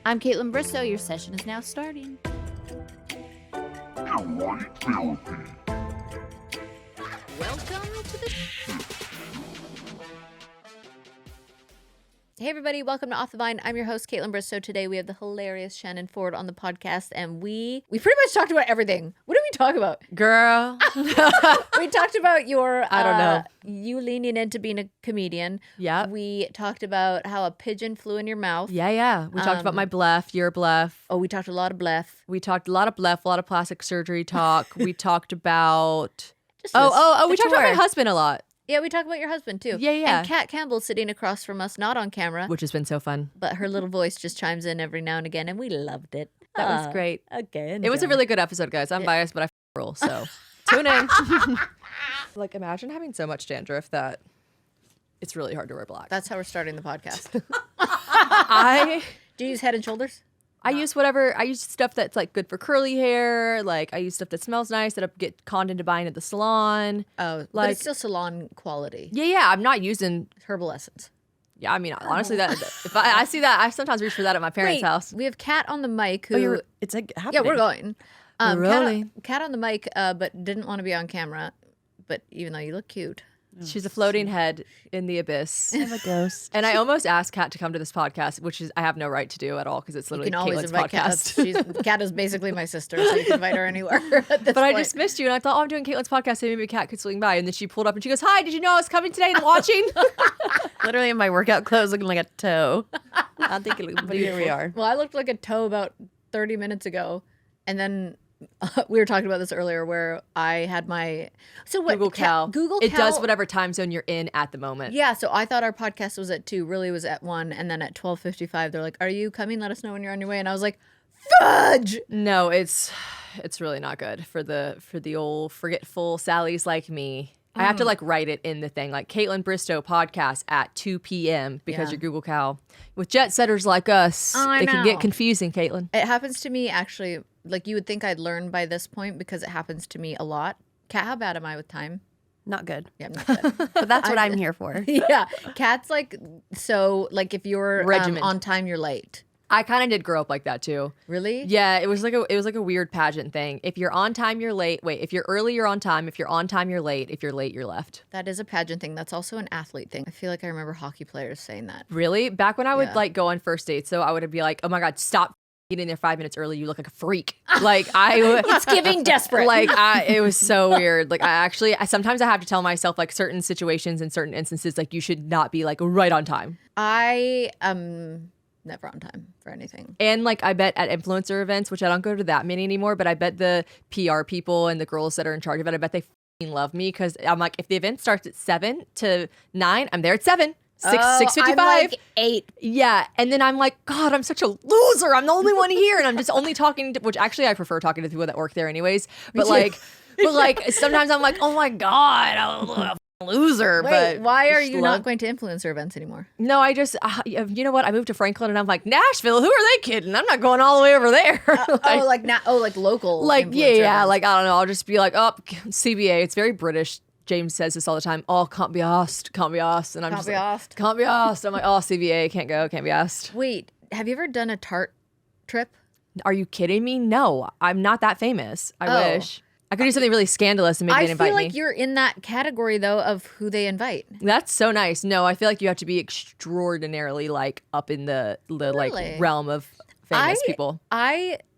I'm Kaitlyn Bristowe. Your session is now starting. White therapy. Welcome to the... Hey everybody, welcome to Off the Vine. I'm your host, Kaitlyn Bristowe. Today we have the hilarious Shannon Ford on the podcast, and we pretty much talked about everything. What did we talk about? Girl. We talked about your... I don't know. You leaning into being a comedian. Yeah. We talked about how a pigeon flew in your mouth. Yeah. We talked about my Bleph, your Bleph. Oh, we talked a lot of Bleph. We talked a lot of Bleph, a lot of plastic surgery talk. We talked about... Just we the talked about my tour. husband a lot. Yeah, we talked about your husband too. Yeah. And Kat Campbell sitting across from us, not on camera. Which has been so fun. But her little voice just chimes in every now and again, and we loved it. That was great. Okay. It was a really good episode, guys. I'm biased, but I rule, so tune in. Like, imagine having so much dandruff that it's really hard to wear black. That's how we're starting the podcast. Do you use Head and Shoulders? I use stuff that's like good for curly hair. Like I use stuff that smells nice that I get conned into buying at the salon. Oh, but like it's still salon quality. Yeah. I'm not using. Herbal essence. Yeah, I mean, honestly, that if I see that, I sometimes reach for that at my parents' house. We have Kat on the mic who... it's like happening. Yeah, we're going. We're rolling. Kat on the mic, but didn't want to be on camera. But even though you look cute. She's a floating head in the abyss. I'm a ghost. And I almost asked Kat to come to this podcast, which is I have no right to do at all because it's You literally can always Kaitlyn's invite podcast. Kat is basically my sister, so you can invite her anywhere at this But I point. just missed you, and I thought, I'm doing Kaitlyn's podcast, so maybe Kat could swing by. And then she pulled up, and she goes, "Hi, did you know I was coming today and watching?" Literally in my workout clothes looking like a toe. I think it looked but here we are. Well, I looked like a toe about 30 minutes ago, and then we were talking about this earlier where I had my... So what? Google Cal. Google It Cal. does whatever time zone you're in at the moment. Yeah, so I thought our podcast was at 2, really was at 1, and then at 12:55 they're like, "Are you coming? Let us know when you're on your way." And I was like, fudge! No, it's really not good for the old forgetful Sallies like me. I have to like write it in the thing, like Kaitlyn Bristowe podcast at 2 p.m. because Yeah. your Google Cal. With jet setters like us, I it can know. get confusing, Kaitlyn. It happens to me actually, like you would think I'd learn by this point because it happens to me a lot. Kat, how bad am I with time? Not good. Yeah, I'm not good. But that's what I'm here for. Yeah, Kat's like, so like if you're Regiment. on time, you're late. I kind of did grow up like that too. Really? Yeah, it was like a weird pageant thing. If you're on time, you're late. Wait, if you're early, you're on time. If you're on time, you're late. If you're late, you're left. That is a pageant thing. That's also an athlete thing. I feel like I remember hockey players saying that. Really? Back when I would Yeah. like go on first dates, so I would be like, "Oh my god, stop getting there 5 minutes early. You look like a freak." Like It's giving desperate. Like it was so weird. Like I sometimes I have to tell myself like certain situations and certain instances like you should not be like right on time. I am never on time for anything. And like I bet at influencer events, which I don't go to that many anymore, but I bet the PR people and the girls that are in charge of it, I bet they f***ing love me because I'm like, if the event starts at 7 to 9, I'm there at 7. 6:55. I'm like 8. Yeah, and then I'm like, God, I'm such a loser. I'm the only one here, and I'm just only talking to, which actually I prefer talking to people that work there anyways. But like sometimes I'm like, oh my God, I'm a loser. Wait, but why are just you love- not going to influencer events anymore? No, I just, you know what? I moved to Franklin, and I'm like, Nashville. Who are they kidding? I'm not going all the way over there. like local. like influencer yeah, events. like I don't know. I'll just be like, oh, CBA. It's very British. James says this all the time. Oh, can't be asked, and I'm Can't just be like, asked. can't be asked. I'm like, oh, CBA, can't go, can't be asked. Wait, have you ever done a tart trip? Are you kidding me? No, I'm not that famous. I Oh. wish I could do something really scandalous and maybe I they'd invite feel like me. you're in that category though of who they invite. That's so nice. No, I feel like you have to be extraordinarily like up in the Really? like realm of famous people.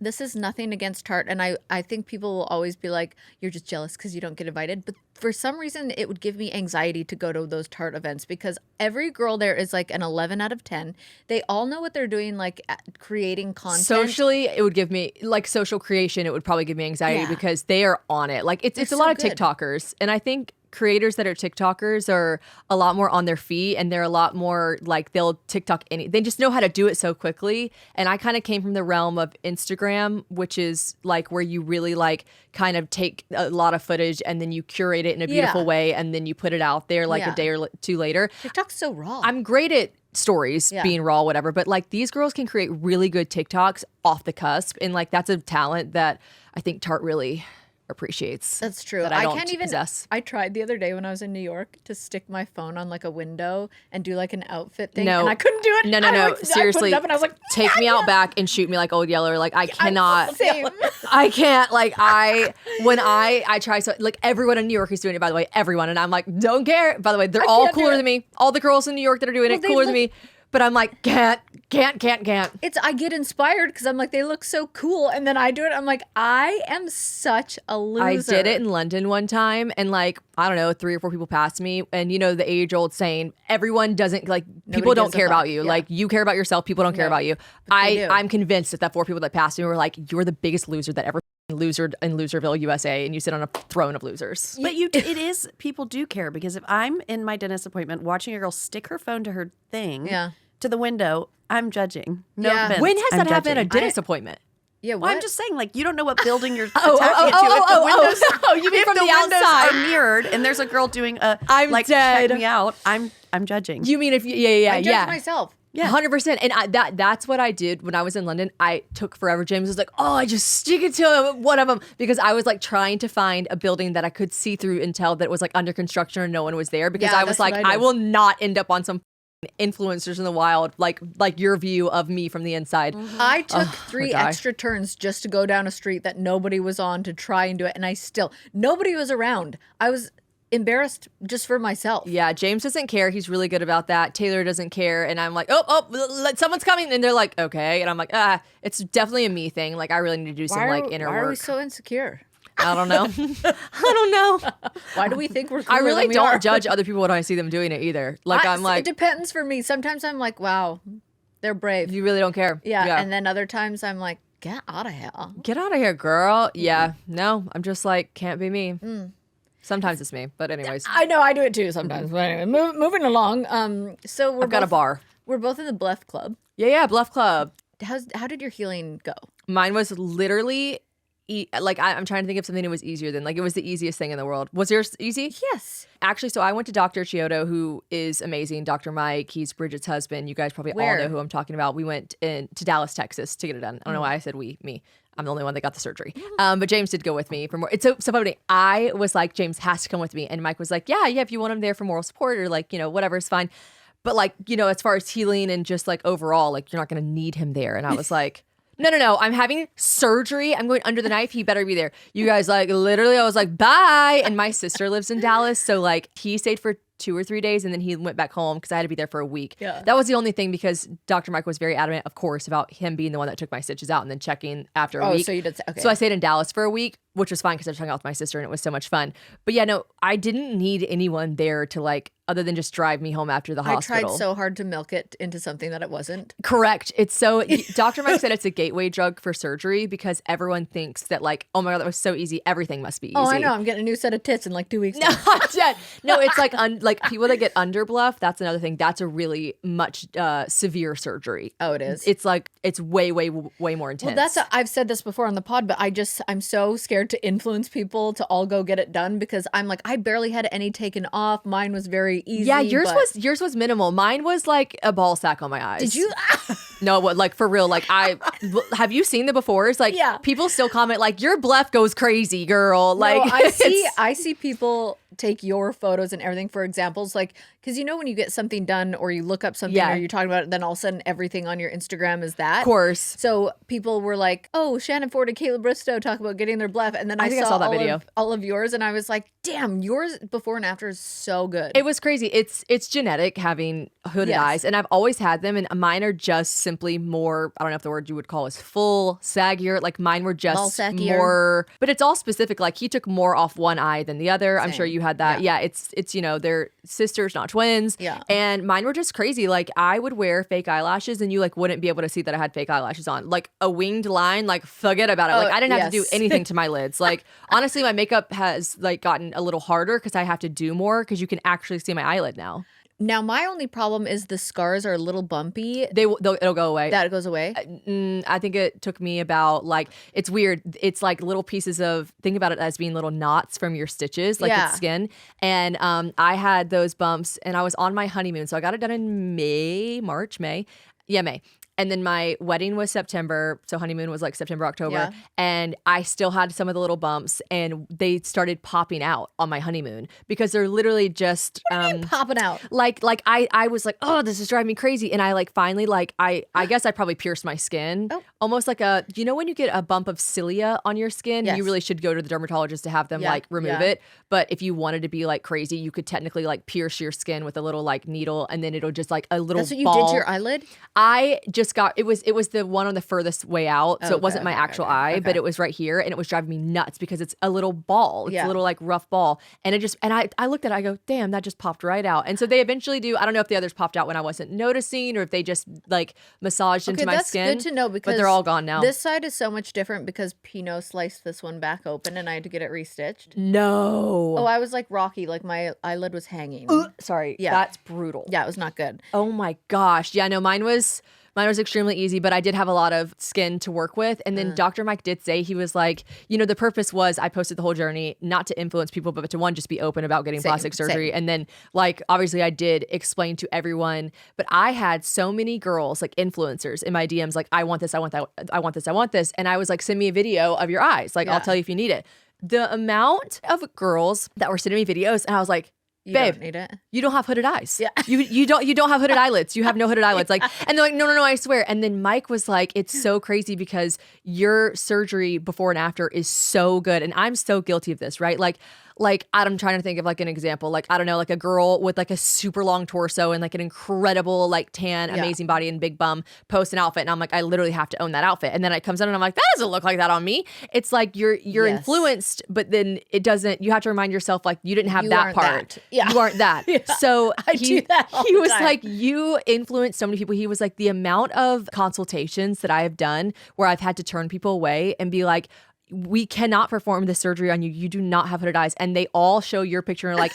This is nothing against Tart, and I think people will always be like, you're just jealous because you don't get invited. But for some reason, it would give me anxiety to go to those Tart events because every girl there is like an 11 out of 10. They all know what they're doing, like creating content. Socially, it would give me like social creation. It would probably give me anxiety Yeah. because they are on it. Like it's a so lot of good. TikTokers, and I think creators that are TikTokers are a lot more on their feet and they're a lot more like they'll TikTok they just know how to do it so quickly. And I kind of came from the realm of Instagram, which is like where you really like kind of take a lot of footage and then you curate it in a beautiful Yeah. way and then you put it out there like Yeah. a day or two later. TikTok's so raw. I'm great at stories Yeah. being raw, whatever, but like these girls can create really good TikToks off the cusp. And like that's a talent that I think Tarte really appreciates. That's true. That I don't can't even possess. I tried the other day when I was in New York to stick my phone on like a window and do like an outfit thing. No. And I couldn't do it. No. I put Seriously, it up and I was like, take me out back and shoot me like Old Yeller. Like I cannot. Same. I can't. Like when I try so like everyone in New York is doing it. By the way, everyone, and I'm like, don't care. By the way, they're all can't do cooler it. than me. All the girls in New York that are doing it they cooler than look- me. But I'm like, can't. I get inspired because I'm like, they look so cool. And then I do it. I'm like, I am such a loser. I did it in London one time, and like I don't know, 3 or 4 people passed me, and you know the age-old saying, everyone doesn't like people don't gives a care fuck. about you. Yeah. Like you care about yourself, people don't care about you. they do. I'm convinced that 4 people that passed me were like, you're the biggest loser that ever losered in Loserville, USA, and you sit on a throne of losers. But it is, people do care, because if I'm in my dentist appointment watching a girl stick her phone to her thing to the window, I'm judging. No Yeah. offense. When has I'm that happened at a judging. dentist appointment? Yeah, Well, I'm what? just saying, like, you don't know what building you're attaching it to. If the windows, you mean if from the the windows outside? are mirrored and there's a girl doing a I'm like dead. check me out, I'm judging. You mean if yeah. I judge myself. Yeah, 100%. And that's what I did when I was in London. I took forever. James was like, "Oh, I just stick it to one of them," because I was like trying to find a building that I could see through and tell that it was like under construction and no one was there. Because Yeah, I was that's what like, I I did. will not end up on some influencers in the wild like your view of me from the inside. I took 3 die. extra turns just to go down a street that nobody was on to try and do it. And nobody was around. I was embarrassed just for myself. Yeah, James doesn't care. He's really good about that. Taylor doesn't care. And I'm like, someone's coming. And they're like, okay. And I'm like, it's definitely a me thing. Like, I really need to do some like inner why work. are we so insecure? I don't know. I don't know. Why do we think we're I cooler really than we don't are? judge other people when I see them doing it either. Like, I'm It like, depends for me. Sometimes I'm like, wow, they're brave. you really don't care. Yeah. And then other times I'm like, get out of here. Get out of here, girl. Yeah. No, I'm just like, can't be me. Sometimes it's me. But anyways, I know I do it too sometimes. But anyway, moving along. So I've got a bar. We're both in the Bleph Club. Yeah, Bluff Club. How did your healing go? Mine was literally, I'm trying to think of something that was easier than, like, it was the easiest thing in the world. Was yours easy? Yes. Actually, so I went to Dr. Chiodo, who is amazing. Dr. Mike, he's Bridget's husband. You guys probably all Where? know who I'm talking about. We went to Dallas, Texas to get it done. I don't know why I said me. I'm the only one that got the surgery. But James did go with me for more. It's so funny. I was like, James has to come with me. And Mike was like, yeah, if you want him there for moral support or like, whatever is fine. But like, as far as healing and just like overall, like you're not going to need him there. And I was like, no, I'm having surgery. I'm going under the knife. He better be there. You guys, like, literally, I was like, bye. And my sister lives in Dallas. So like he stayed for 2 or 3 days and then he went back home because I had to be there for a week. Yeah. That was the only thing because Dr. Mike was very adamant, of course, about him being the one that took my stitches out and then checking after a week. So you did. Okay. So I stayed in Dallas for a week, which was fine because I was hung out with my sister and it was so much fun. But yeah, no, I didn't need anyone there to like, other than just drive me home after the I hospital. tried so hard to milk it into something that it wasn't. Correct. It's so, Dr. Mike said it's a gateway drug for surgery because everyone thinks that like, oh my God, that was so easy. Everything must be easy. Oh, I know. I'm getting a new set of tits in like 2 weeks. No, I'm dead. No, it's like like people that get under Bleph. That's another thing. That's a really much severe surgery. Oh, it is. It's like it's way more intense. Well, I've said this before on the pod, but I'm so scared to influence people to all go get it done because I'm like, I barely had any taken off. Mine was very easy. Yeah, yours but- was minimal. Mine was like a ball sack on my eyes. Did you? No, what, like for real? Like have you seen the befores? Like Yeah. people still comment like your Bleph goes crazy, girl. Like No, I see people take your photos and everything for examples, like because when you get something done or you look up something Yeah. or you're talking about it, then all of a sudden everything on your Instagram is that. Of course. So people were like, "Oh, Shannon Ford and Kayla Bristowe talk about getting their Bleph," and then I think I saw saw that all video. all of yours, and I was like, "Damn, yours before and after is so good." It was crazy. It's genetic having hooded Yes. eyes, and I've always had them. And mine are just simply more. I don't know if the word you would call is full, saggier. Like mine were Ball just sackier. more. But it's all specific. Like he took more off one eye than the other. I'm sure Same. you had that. Yeah. It's they're sisters, not twins. Yeah. And mine were just crazy. Like I would wear fake eyelashes, and you like wouldn't be able to see that I had fake eyelashes on. Like a winged line. Like forget about it. Like I didn't have to do yes. anything to my lids. Like honestly, my makeup has like gotten a little harder because I have to do more because you can actually see my eyelid now. Now my only problem is the scars are a little bumpy. It'll go away. That goes away. I think it took me about like it's weird. It's like little pieces of think about it as being little knots from your stitches, like Yeah. it's skin. And I had those bumps, and I was on my honeymoon, so I got it done in May. And then my wedding was September. So honeymoon was like September, October. Yeah. And I still had some of the little bumps and they started popping out on my honeymoon because they're literally just What do you mean popping out? Like I was like, oh, this is driving me crazy. And I like finally like I guess I probably pierced my skin. Oh. Almost like when you get a bump of cilia on your skin, Yes. you really should go to the dermatologist to have them like remove it. But if you wanted to be like crazy, you could technically like pierce your skin with a little like needle and then it'll just like a little That's what you ball. did to your eyelid? I just got it was the one on the furthest way out. So it wasn't my actual eye, but it was right here and it was driving me nuts because it's a little ball. It's a little like rough ball. And it just I looked at it, I go, damn, that just popped right out. And so they eventually do. I don't know if the others popped out when I wasn't noticing or if they just like massaged into my skin. That's good to know because but they're all gone now. This side is so much different because Pinot sliced this one back open and I had to get it restitched. No. Oh, I was like Rocky, like my eyelid was hanging. Sorry. Yeah. That's brutal. Yeah, it was not good. Oh my gosh. Yeah, no, mine was extremely easy, but I did have a lot of skin to work with. And then Dr. Mike did say, he was like, the purpose was I posted the whole journey, not to influence people, but to one, just be open about getting plastic surgery. And then like, obviously I did explain to everyone, but I had so many girls, like influencers in my DMs, like, I want this, I want that, I want this, I want this. And I was like, send me a video of your eyes. Like, I'll tell you if you need it. The amount of girls that were sending me videos, and I was like, You babe, don't need it. you don't have hooded eyes. Yeah. You don't have hooded eyelids. You have no hooded eyelids. Like, and they're like, no, I swear. And then Mike was like, it's so crazy because your surgery before and after is so good. And I'm so guilty of this, right? Like I'm trying to think of like an example. Like, I don't know, like a girl with like a super long torso and like an incredible like tan, amazing body and big bum post an outfit. And I'm like, I literally have to own that outfit. And then it comes out and I'm like, that doesn't look like that on me. It's like you're influenced, but then it doesn't, you have to remind yourself like you didn't have that part. Yeah. You aren't that. So I do that all he the was time. like, you influence so many people. He was like, the amount of consultations that I have done where I've had to turn people away and be like, we cannot perform this surgery on you. You do not have hooded eyes. And they all show your picture and are like,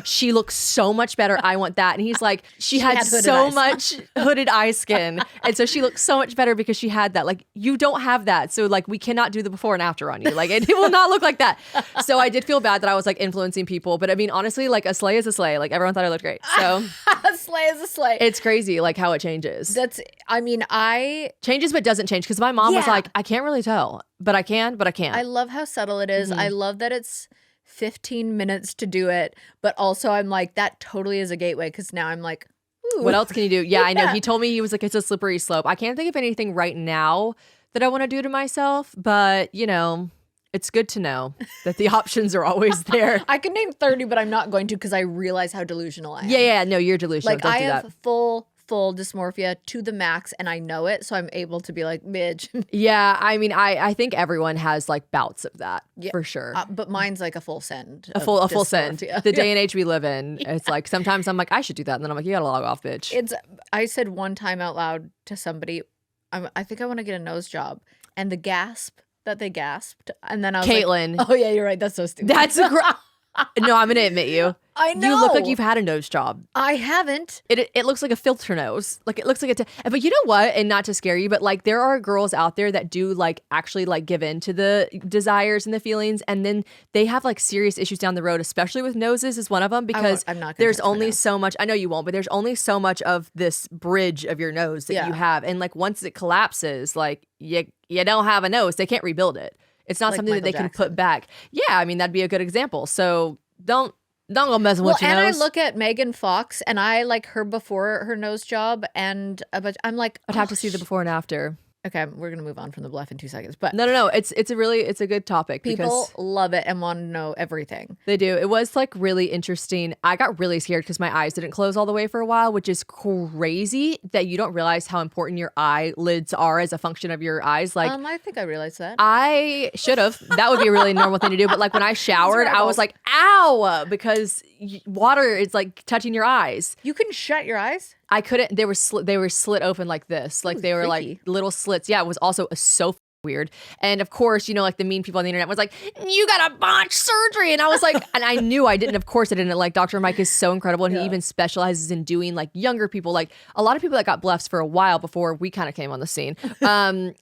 she looks so much better. I want that. And he's like, she had so much hooded eye skin. And so she looks so much better because she had that. Like, you don't have that. So like, we cannot do the before and after on you. Like, it will not look like that. So I did feel bad that I was like influencing people. But I mean, honestly, like a slay is a slay. Like everyone thought I looked great. So A slay is a slay. it's crazy like how it changes. Changes but doesn't change. Because my mom was like, I can't really tell. But I can, but I can't. I love how subtle it is. I love that it's 15 minutes to do it, but also I'm like, that totally is a gateway because now I'm like, ooh. What else can you do? Yeah, I know. He told me he was like, it's a slippery slope. I can't think of anything right now that I want to do to myself, but it's good to know that the options are always there. I can name 30, but I'm not going to because I realize how delusional I am. Yeah, no, you're delusional. Like Don't I do have that. full dysmorphia to the max and I know it, so I'm able to be like, bitch. Yeah, I mean, I think everyone has like bouts of that for sure. But mine's like a full send. A full send. The day and age we live in, it's like sometimes I'm like, I should do that. And then I'm like, you gotta log off, bitch. I said one time out loud to somebody, I think I want to get a nose job. And the gasp that they gasped. And then I was Kaitlyn. like, oh yeah, you're right. That's so stupid. That's a no, I'm gonna admit you. I know. You look like you've had a nose job. I haven't. It looks like a filter nose. Like it looks like but you know what? And not to scare you, but like there are girls out there that do like actually like give in to the desires and the feelings, and then they have like serious issues down the road, especially with noses is one of them because I'm not gonna there's touch my only nose. so much. I know you won't, but there's only so much of this bridge of your nose that you have, and like once it collapses, like you don't have a nose. They can't rebuild it. It's not Like something that Michael they Jackson. can put back. Yeah, I mean that'd be a good example. So don't go messing with your And nose. I look at Megan Fox and I like her before her nose job, and but I'm like, I'd have to see the before and after. Okay, we're gonna move on from the Bleph in 2 seconds, but No. It's a good topic people because love it and want to know everything. they do. It was like really interesting. I got really scared because my eyes didn't close all the way for a while, which is crazy that you don't realize how important your eyelids are as a function of your eyes. Like I think I realized that. I should have. That would be a really normal thing to do. But like when I showered, I was like, ow, because water is like touching your eyes. You can shut your eyes. I couldn't. They were slit open like this. Like Ooh, they were freaky. like little slits. Yeah, it was also so weird. And of course, like the mean people on the internet was like, you got a botch surgery. And I was like, and I knew I didn't. Of course I didn't. Like Dr. Mike is so incredible. And he even specializes in doing like younger people. Like a lot of people that got Blephs for a while before we kind of came on the scene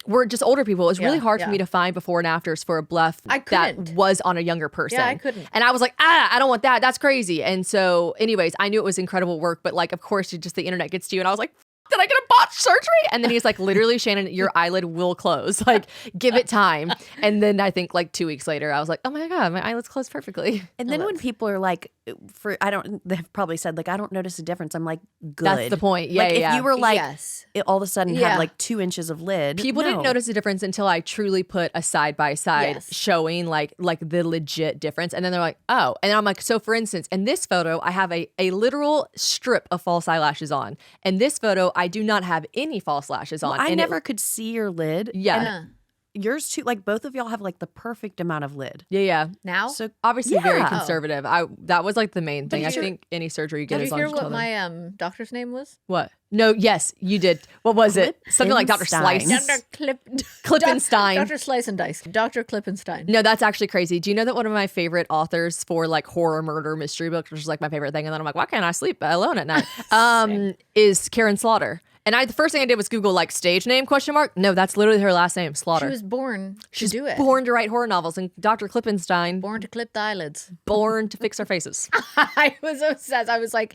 were just older people. It was really hard for me to find before and afters for a Bleph that was on a younger person. Yeah, I couldn't. And I was like, I don't want that. That's crazy. And so anyways, I knew it was incredible work. But like, of course, just the internet gets to you. And I was like, Did I get a botched surgery? And then he's like, literally, Shannon, your eyelid will close. Like, give it time. And then I think like 2 weeks later, I was like, oh my God, my eyelids closed perfectly. And then when people are like, they've probably said like, I don't notice a difference. I'm like, good. That's the point. Yeah, like, yeah. If you were like, yes. it all of a sudden had like 2 inches of lid. People didn't notice the difference until I truly put a side by side showing like the legit difference. And then they're like, oh. And then I'm like, so for instance, in this photo, I have a literal strip of false eyelashes on. And this photo, I do not have any false lashes on. Well, I never could see your lid. Yeah. Yours too, like both of y'all have like the perfect amount of lid. Yeah. Now? So obviously very conservative. That was like the main thing. I think any surgery you get is on. Did you hear what my doctor's name was? What? No, yes, you did. What was it? Something like Dr. Slice. Dr. Klippenstein. Dr. Slice and Dice. Dr. Klippenstein. No, that's actually crazy. Do you know that one of my favorite authors for like horror, murder, mystery books, which is like my favorite thing, and then I'm like, why can't I sleep alone at night? Is Karen Slaughter. And the first thing I did was Google like stage name ? No, that's literally her last name, Slaughter. She was born to do it. Born to write horror novels, and Dr. Klippenstein. Born to clip the eyelids. Born to fix our faces. I was obsessed. I was like,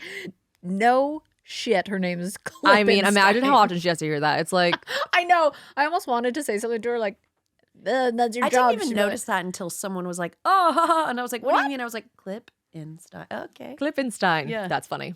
no shit, her name is Klippenstein. I mean, imagine how often she has to hear that. It's like, I know. I almost wanted to say something to her like, that's your I job. didn't even notice that until someone was like, oh, and I was like, what do you mean? I was like, Klippenstein. Okay. Klippenstein. Yeah. That's funny.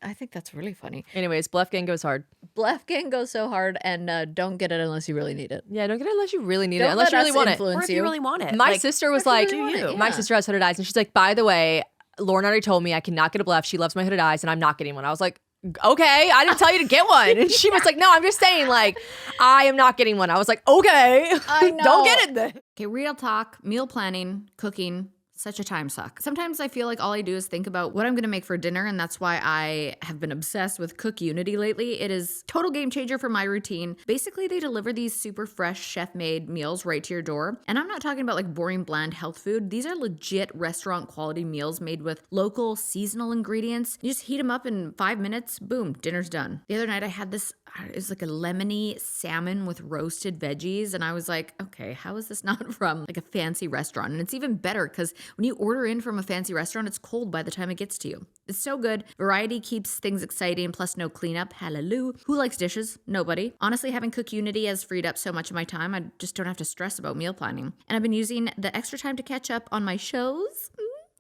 I think that's really funny. Anyways, Bleph gang goes hard. Bleph gang goes so hard, and don't get it unless you really need it. Yeah, don't get it unless you really need it. Don't Unless you let really us want it. influence Or if you really want it. My sister was like, my sister has hooded eyes, and she's like, by the way, Lauren already told me I cannot get a Bleph. She loves my hooded eyes, and I'm not getting one. I was like, okay, I didn't tell you to get one. And she was like, no, I'm just saying, like, I am not getting one. I was like, okay, I know. Don't get it then. Okay, real talk, meal planning, cooking. Such a time suck. Sometimes I feel like all I do is think about what I'm going to make for dinner, and that's why I have been obsessed with Cook Unity lately. It is total game changer for my routine. Basically, they deliver these super fresh chef-made meals right to your door. And I'm not talking about like boring, bland health food. These are legit restaurant quality meals made with local, seasonal ingredients. You just heat them up in 5 minutes, boom, dinner's done. The other night I had this, it was like a lemony salmon with roasted veggies, and I was like, okay, how is this not from like a fancy restaurant? And it's even better because when you order in from a fancy restaurant, it's cold by the time it gets to you. It's so good. Variety keeps things exciting, plus no cleanup. Hallelujah. Who likes dishes? Nobody. Honestly, having Cook Unity has freed up so much of my time. I just don't have to stress about meal planning. And I've been using the extra time to catch up on my shows.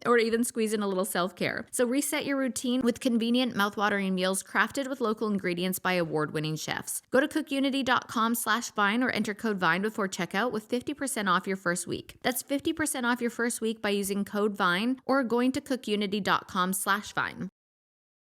Or even squeeze in a little self-care. So reset your routine with convenient, mouthwatering meals crafted with local ingredients by award-winning chefs. Go to cookunity.com/Vine or enter code VINE before checkout with 50% off your first week. That's 50% off your first week by using code VINE or going to cookunity.com/Vine.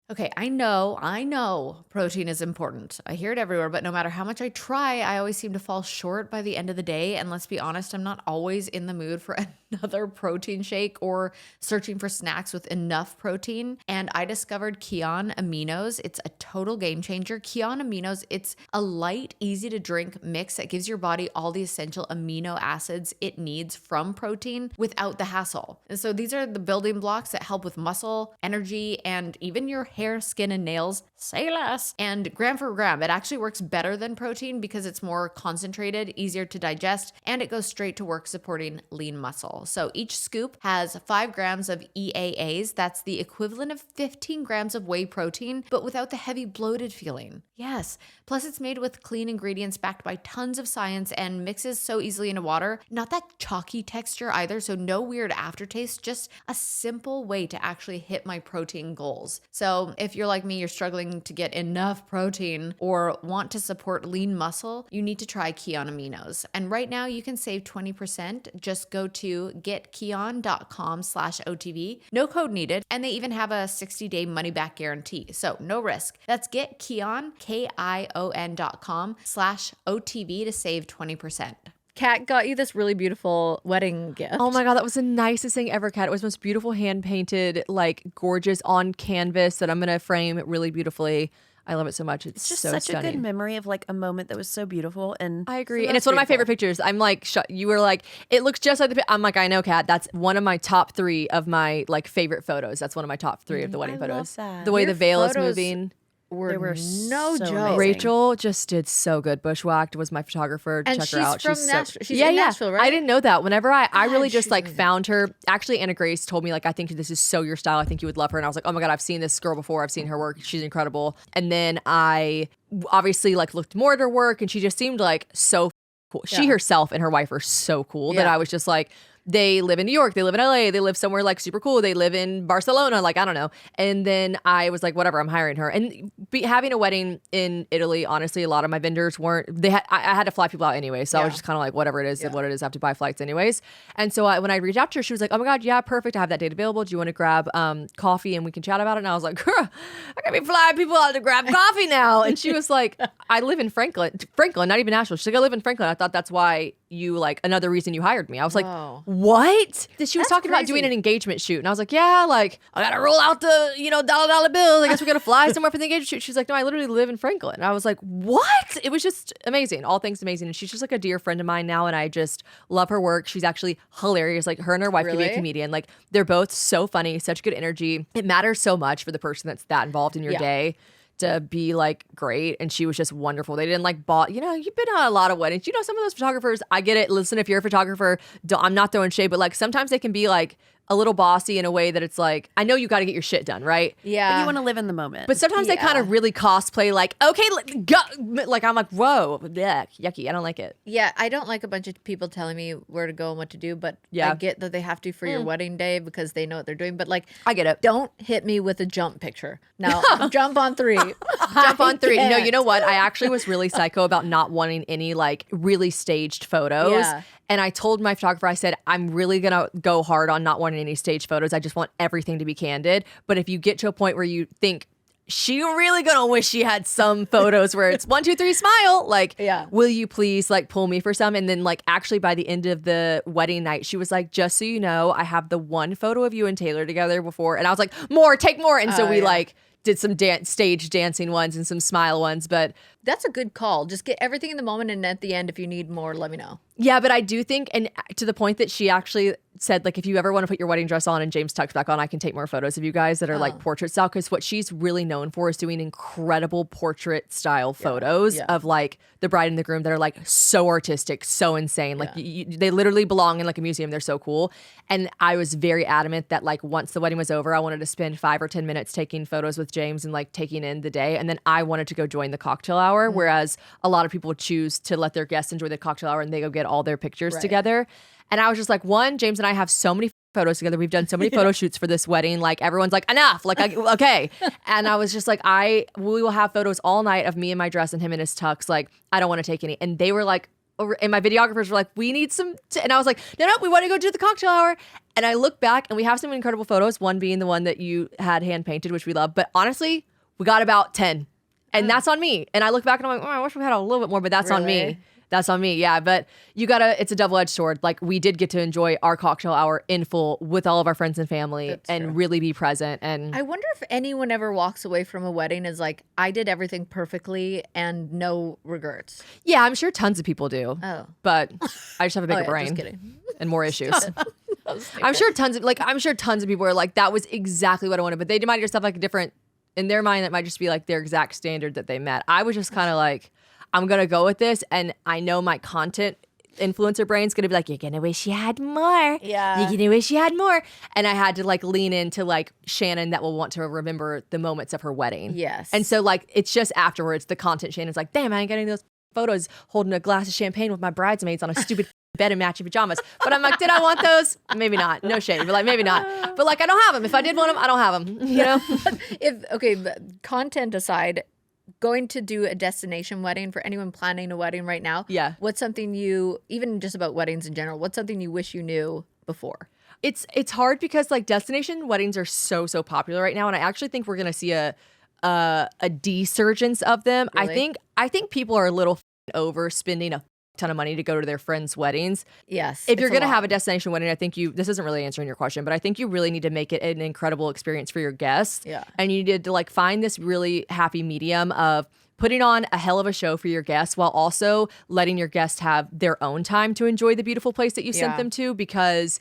Okay, I know protein is important. I hear it everywhere, but no matter how much I try, I always seem to fall short by the end of the day. And let's be honest, I'm not always in the mood for another protein shake or searching for snacks with enough protein. And I discovered Kion Aminos. It's a total game changer. Kion Aminos, it's a light, easy to drink mix that gives your body all the essential amino acids it needs from protein without the hassle. And so these are the building blocks that help with muscle, energy, and even your hair, skin, and nails. Say less. And gram for gram, it actually works better than protein because it's more concentrated, easier to digest, and it goes straight to work supporting lean muscle. So each scoop has 5 grams of EAAs. That's the equivalent of 15 grams of whey protein, but without the heavy bloated feeling. Yes. Plus it's made with clean ingredients backed by tons of science and mixes so easily into water. Not that chalky texture either, so no weird aftertaste, just a simple way to actually hit my protein goals. So if you're like me, you're struggling to get enough protein or want to support lean muscle, you need to try Kion Aminos. And right now you can save 20%. Just go to getkion.com/OTV. No code needed. And they even have a 60-day money back guarantee. So no risk. That's getkion, KION.com/OTV to save 20%. Kat got you this really beautiful wedding gift. Oh my God, that was the nicest thing ever, Kat. It was the most beautiful hand-painted, like gorgeous on canvas that I'm going to frame really beautifully. I love it so much. It's just so such stunning. a good memory of like a moment that was so beautiful. And I agree. And it's one of my favorite pictures. I'm like, you were like, it looks just like I'm like, I know, Kat. That's one of my top 3 of my like favorite photos. That's one of my top 3 of the wedding photos. Love that. The way Your the veil is photos moving. were no so joke. amazing. Rachel just did so good. Bushwhacked was my photographer. And Check her out. she's from Nashville. She's in Nashville, right? I didn't know that. Whenever I really just she's like amazing. found her. Actually, Anna Grace told me like, I think this is so your style. I think you would love her. And I was like, oh my God, I've seen this girl before. I've seen her work. She's incredible. And then I obviously like looked more at her work, and she just seemed like so cool. She herself and her wife are so cool that I was just like, they live in New York, they live in LA, they live somewhere like super cool, they live in Barcelona, like I don't know. And then I was like, whatever, I'm hiring her. And having a wedding in Italy, honestly, a lot of my vendors weren't. I had to fly people out anyway, so I was just kind of like, whatever it is, what it is, I have to buy flights anyways. And so when I reached out to her, she was like, oh my God, yeah, perfect, I have that date available. Do you want to grab coffee and we can chat about it? And I was like, I gotta be flying people out to grab coffee now. And she was like, I live in Franklin, not even Nashville. She's like, I live in Franklin. I thought that's why you like another reason you hired me. I was like, what? She was talking about doing an engagement shoot. And I was like, yeah, like I gotta roll out the, dollar bills. I guess we're gonna fly somewhere for the engagement shoot. She's like, no, I literally live in Franklin. And I was like, what? It was just amazing. All things amazing. And she's just like a dear friend of mine now. And I just love her work. She's actually hilarious. Like her and her wife could be a comedian. Like they're both so funny, such good energy. It matters so much for the person that's that involved in your day to be like great. And she was just wonderful. They didn't like you've been on a lot of weddings. Some of those photographers, I get it. Listen, if you're a photographer, I'm not throwing shade, but like sometimes they can be like a little bossy in a way that it's like, I know you got to get your shit done, right? Yeah. But you want to live in the moment. But sometimes they kind of really cosplay like, okay, go. Like I'm like, whoa, bleh, yucky. I don't like it. Yeah, I don't like a bunch of people telling me where to go and what to do, but I get that they have to for your wedding day because they know what they're doing. But like, I get it. Don't hit me with a jump picture. Now, jump on 3. Jump on 3. No, you know what? I actually was really psycho about not wanting any like really staged photos. Yeah. And I told my photographer, I said, I'm really going to go hard on not wanting any stage photos. I just want everything to be candid. But if you get to a point where you think, she really going to wish she had some photos where it's 1, 2, 3, smile. Like, will you please like pull me for some? And then like actually by the end of the wedding night, she was like, just so you know, I have the one photo of you and Taylor together before. And I was like, take more. And so we like did some stage dancing ones and some smile ones. But that's a good call. Just get everything in the moment. And at the end, if you need more, let me know. Yeah, but I do think, and to the point that she actually said, like, if you ever want to put your wedding dress on and James tucks back on, I can take more photos of you guys that are like portrait style. Because what she's really known for is doing incredible portrait style photos of like the bride and the groom that are like so artistic, so insane. Like they literally belong in like a museum. They're so cool. And I was very adamant that like once the wedding was over, I wanted to spend 5 or 10 minutes taking photos with James and like taking in the day. And then I wanted to go join the cocktail hour, whereas a lot of people choose to let their guests enjoy the cocktail hour and they go get all their pictures together. And I was just like, James and I have so many photos together. We've done so many photo shoots for this wedding. Like everyone's like, enough. Like, okay. And I was just like, we will have photos all night of me in my dress and him in his tux. Like, I don't want to take any. And they were like, and my videographers were like, we need some. And I was like, no, we want to go do the cocktail hour. And I look back and we have some incredible photos. One being the one that you had hand painted, which we love. But honestly, we got about 10. And that's on me. And I look back and I'm like, I wish we had a little bit more, but that's on me. That's on me, yeah. But it's a double-edged sword. Like, we did get to enjoy our cocktail hour in full with all of our friends and family and really be present. And I wonder if anyone ever walks away from a wedding is like, I did everything perfectly and no regrets. Yeah, I'm sure tons of people do. Oh. But I just have a bigger brain just kidding. and more issues. I'm sure tons of people are like, that was exactly what I wanted. But they might just have like a different, in their mind, that might just be like their exact standard that they met. I was just kind of like, I'm going to go with this. And I know my content influencer brain's going to be like, you're going to wish you had more. Yeah. You're going to wish you had more. And I had to like lean into like Shannon that will want to remember the moments of her wedding. Yes. And so like, it's just afterwards, the content Shannon's like, damn, I ain't getting those photos holding a glass of champagne with my bridesmaids on a stupid bed in matching pajamas. But I'm like, did I want those? Maybe not. No shade. But like, maybe not. But like, I don't have them. If I did want them, I don't have them. You know? Content aside, going to do a destination wedding for anyone planning a wedding right now. Yeah. What's something even just about weddings in general, what's something you wish you knew before? It's hard because like destination weddings are so popular right now. And I actually think we're going to see a desurgence of them. Really? I think people are a little over spending a ton of money to go to their friends' weddings. Yes. If you're going to have a destination wedding, I think this isn't really answering your question, but I think you really need to make it an incredible experience for your guests. Yeah. And you need to like find this really happy medium of putting on a hell of a show for your guests while also letting your guests have their own time to enjoy the beautiful place that you sent them to, because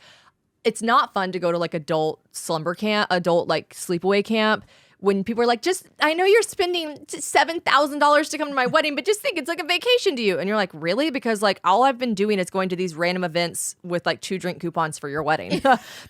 it's not fun to go to like adult slumber camp, adult like sleepaway camp when people are like, just, I know you're spending $7,000 to come to my wedding, but just think it's like a vacation to you. And you're like, really? Because like all I've been doing is going to these random events with like 2 drink coupons for your wedding.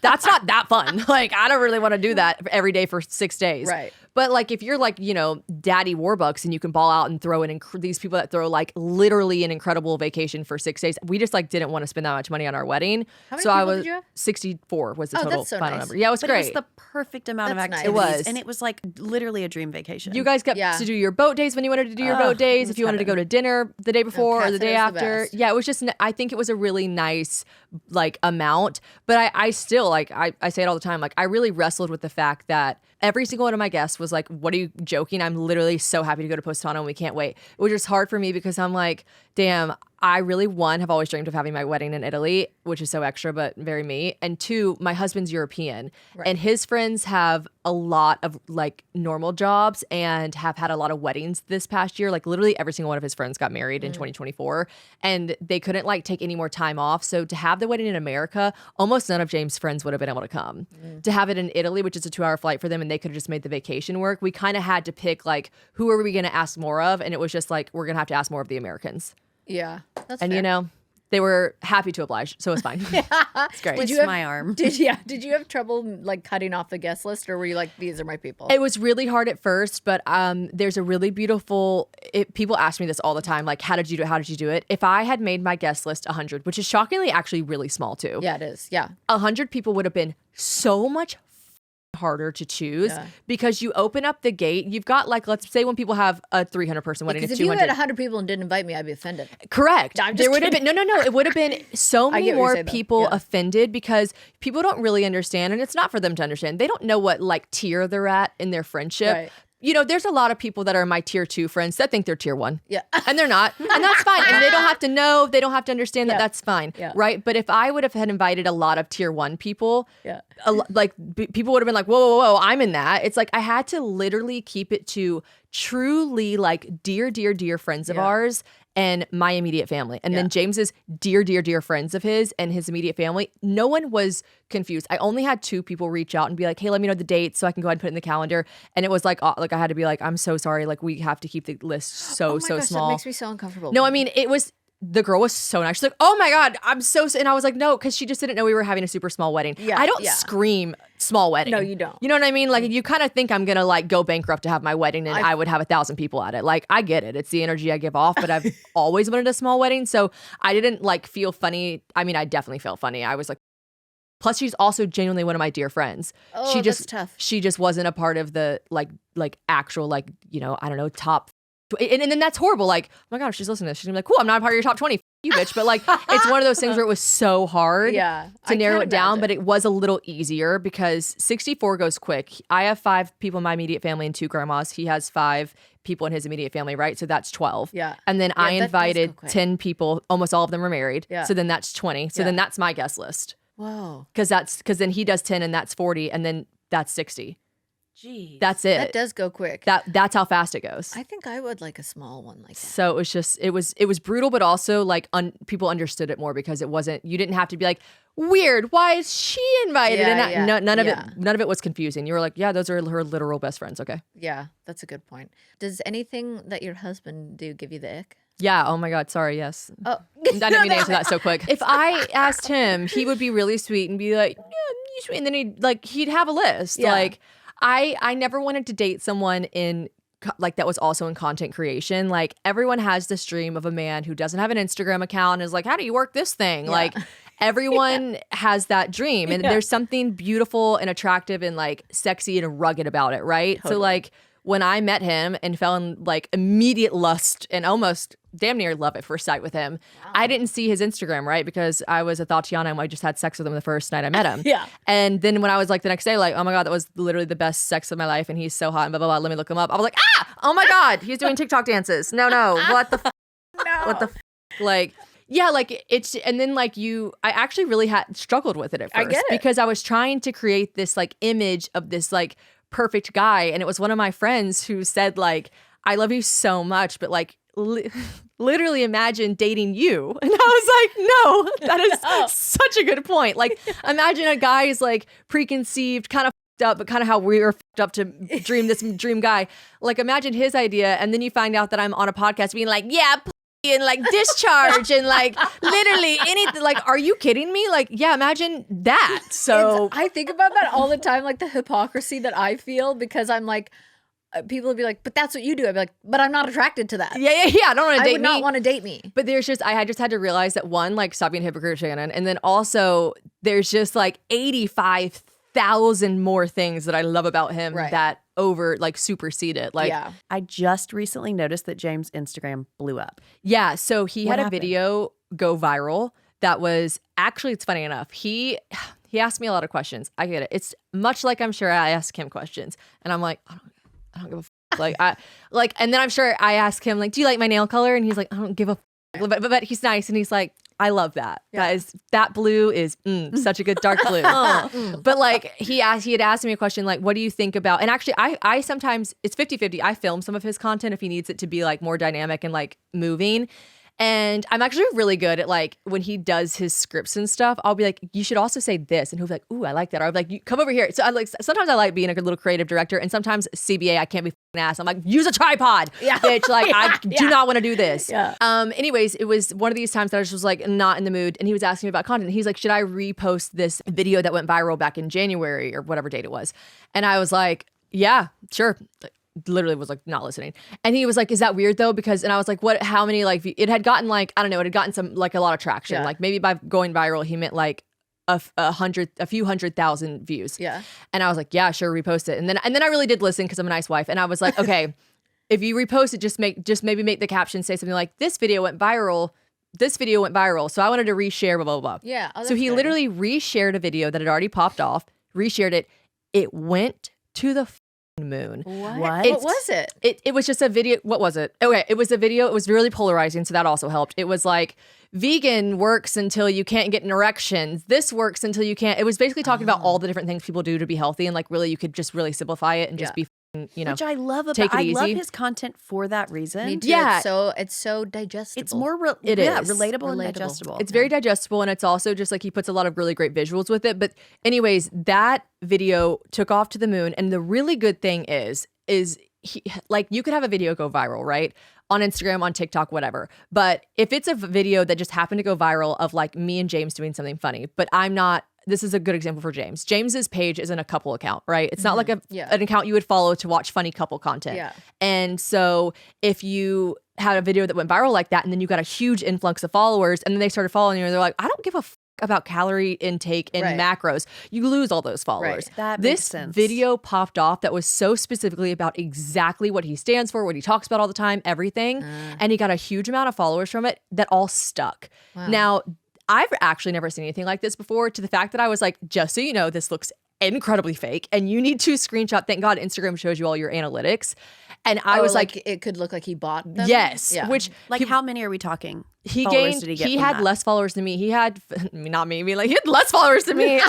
That's not that fun. Like, I don't really want to do that every day for 6 days. Right. But like if you're like, Daddy Warbucks and you can ball out and throw in these people that throw like literally an incredible vacation for 6 days, we just like didn't want to spend that much money on our wedding. How many so people I was did you have? 64 was the total that's so final nice. number. Yeah, it was But great. it was the perfect amount of That's nice. activities. It was. And it was like literally a dream vacation. You guys got to do your boat days when you wanted to do your boat days. If you wanted to go to dinner the day before or the day after. Yeah, it was just, I think it was a really nice like amount. But I still like, I say it all the time. Like I really wrestled with the fact that every single one of my guests was like, what are you joking? I'm literally so happy to go to Positano and we can't wait. It was just hard for me because I'm like, damn, I really, one, have always dreamed of having my wedding in Italy, which is so extra, but very me. And 2, my husband's European and his friends have a lot of like normal jobs and have had a lot of weddings this past year. Like literally every single one of his friends got married in 2024 and they couldn't like take any more time off. So to have the wedding in America, almost none of James' friends would have been able to come. To have it in Italy, which is a 2-hour flight for them and they could have just made the vacation work, we kind of had to pick like, who are we going to ask more of? And it was just like, we're going to have to ask more of the Americans. Yeah, that's and fair. They were happy to oblige, so it was fine. It's great. Twist my arm. Did you have trouble like cutting off the guest list, or were you like, these are my people? It was really hard at first, but there's a really beautiful. People ask me this all the time, like, how did you do it? How did you do it? If I had made my guest list 100, which is shockingly actually really small too. Yeah, it is. Yeah, 100 people would have been so much harder to choose because you open up the gate. You've got like, let's say when people have a 300 person wedding, because it's if 200. you had 100 people and didn't invite me, I'd be offended. Correct. No, I'm just there would have kidding. been no. It would have been so many get what you're more saying, though. people Yeah. offended because people don't really understand, and it's not for them to understand. They don't know what like tier they're at in their friendship. Right. There's a lot of people that are my tier 2 friends that think they're tier 1. Yeah. And they're not. And that's fine. And they don't have to know. They don't have to understand that. Yeah. That's fine. Yeah. Right? But if I would have had invited a lot of tier 1 people, Yeah. people would have been like, whoa, I'm in that. It's like I had to literally keep it to truly like dear friends of ours and my immediate family. And then James's dear friends of his and his immediate family. No one was confused. I only had 2 people reach out and be like, hey, let me know the date so I can go ahead and put it in the calendar. And it was like I had to be like, I'm so sorry. Like we have to keep the list so Oh my gosh, small. that makes me so uncomfortable. No, I mean, the girl was so nice. She's like, oh my God, I'm so, and I was like, no, because she just didn't know we were having a super small wedding. Yeah, I don't yeah. scream small wedding. No, you don't. You know what I mean? Like, you kind of think I'm going to like go bankrupt to have my wedding and I would have 1,000 people at it. Like, I get it. It's the energy I give off, but I've always wanted a small wedding. So I didn't like feel funny. I mean, I definitely felt funny. I was like, plus she's also genuinely one of my dear friends. Oh, that's tough. She just wasn't a part of the like actual, like, I don't know, top. And then that's horrible. Like, oh my gosh, she's listening to this. She's gonna be like, cool, I'm not a part of your top 20. You bitch. But like, it's one of those things where it was so hard Yeah, to I narrow can't it down, imagine. but it was a little easier because 64 goes quick. I have 5 people in my immediate family and 2 grandmas. He has 5 people in his immediate family, right? So that's 12. Yeah. And then Yeah, I that does go invited quick. 10 people. Almost all of them are married. Yeah. So then that's 20. So Yeah. then that's my guest list. Whoa. Because then he does 10 and that's 40 and then that's 60. Jeez. That's it. That does go quick. That's how fast it goes. I think I would like a small one like that. So it was just it was brutal, but also like people understood it more because it wasn't. You didn't have to be like, weird. Why is she invited? Yeah, And yeah, none of it was confusing. You were like, yeah, those are her literal best friends. Okay. Yeah, that's a good point. Does anything that your husband do give you the ick? Yeah. Oh my God. Sorry. Yes. Oh, I didn't mean to answer that so quick. If I asked him, he would be really sweet and be like, yeah, you sweet. And then he'd have a list. Yeah. Like I never wanted to date someone like that was also in content creation. Like everyone has this dream of a man who doesn't have an Instagram account and is like, how do you work this thing? Yeah. Like everyone has that dream and there's something beautiful and attractive and like sexy and rugged about it. Right. Totally. So like when I met him and fell in like immediate lust and almost damn near love at first sight with him, I didn't see his Instagram, right? Because I was a Tatiana and I just had sex with him the first night I met him. Yeah. And then when I was like the next day, like, oh my God, that was literally the best sex of my life and he's so hot and blah, blah, blah. Let me look him up. I was like, oh my God, he's doing TikTok dances. No, what the no. what the like, yeah, like it's, and then like I actually really had struggled with it at first. I get it. Because I was trying to create this like image of this like perfect guy. And it was one of my friends who said like, I love you so much, but like literally imagine dating you. And I was like, no, that is such a good point. Like imagine a guy is like preconceived, kind of up, but kind of how we were fucked up to dream this dream guy. Like, imagine his idea, and then you find out that I'm on a podcast being like, yeah, and like discharge and like literally anything. Like, are you kidding me? Like, yeah, imagine that. So I think about that all the time, like the hypocrisy that I feel, because I'm like, people would be like, but that's what you do. I'd be like, but I'm not attracted to that. Yeah. I don't want to date me. I would not want to date me. But I just had to realize that, one, like, stop being a hypocrite, Shannon. And then also there's just like 85,000 more things that I love about him that supersede it. Like, I just recently noticed that James' Instagram blew up. Yeah. So he had happened? a video go viral that was actually, it's funny enough. He asked me a lot of questions. I get it. It's much like I'm sure I ask him questions, and I'm like, I don't give a f-. And then I'm sure I ask him, like, do you like my nail color? And he's like, I don't give a f-. But he's nice, and he's like, I love that. Guys, that blue is such a good dark blue. But like, he had asked me a question like, what do you think about, and actually I sometimes, it's 50-50. I film some of his content if he needs it to be like more dynamic and like moving. And I'm actually really good at, like, when he does his scripts and stuff, I'll be like, you should also say this. And he'll be like, ooh, I like that. Or I'll be like, you come over here. So sometimes I like being a good little creative director, and sometimes CBA, I can't be f***ing ass. I'm like, use a tripod, bitch. Like, I do not want to do this. Anyways, it was one of these times that I just was like not in the mood, and he was asking me about content. He's like, should I repost this video that went viral back in January or whatever date it was? And I was like, yeah, sure. Literally was like not listening. And he was like, is that weird though? And I was like, what, how many, like, it had gotten like, I don't know, it had gotten some, like, a lot of traction. Like, maybe by going viral, he meant like a few 100,000 views. And I was like, yeah, sure, repost it. And then I really did listen, because I'm a nice wife. And I was like, okay, if you repost it, just maybe make the caption say something like, this video went viral. So I wanted to reshare, blah, blah, blah. So he literally reshared a video that had already popped off, reshared it. It went to the moon. What was it? It was just a video. What was it? Okay, it was a video. It was really polarizing, so that also helped. It was like, vegan works until you can't get an erection. This works until you can't. It was basically talking about all the different things people do to be healthy, and like, really, you could just really simplify it and just be, you know, which I love about. Take it easy. I love his content for that reason. Me too. Yeah, it's so digestible. It's more relatable and digestible. It's very digestible, and it's also just like, he puts a lot of really great visuals with it. But anyways, that video took off to the moon, and the really good thing is he, like, you could have a video go viral, right? On Instagram, on TikTok, whatever. But if it's a video that just happened to go viral of like me and James doing something funny, but I'm not, this is a good example for James. James's page isn't a couple account, right? It's not like an account you would follow to watch funny couple content. And so if you had a video that went viral like that, and then you got a huge influx of followers, and then they started following you, and they're like, I don't give a f- about calorie intake and macros, you lose all those followers. That makes sense. This video popped off that was so specifically about exactly what he stands for, what he talks about all the time, everything. And he got a huge amount of followers from it that all stuck. Now, I've actually never seen anything like this before, to the fact that I was like, just so you know, this looks incredibly fake, and you need to screenshot. Thank God Instagram shows you all your analytics. And I was like, it could look like he bought them. Yes. Which, like, how many are we talking? He followers gained. Did He had less followers than me. He had, not me. Like, he had less followers than me.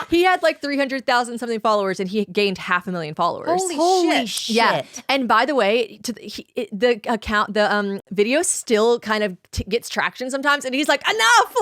He had like 300,000 something followers, and he gained 500,000 followers. Holy shit! Yeah. And by the way, the video still kind of gets traction sometimes, and he's like, enough,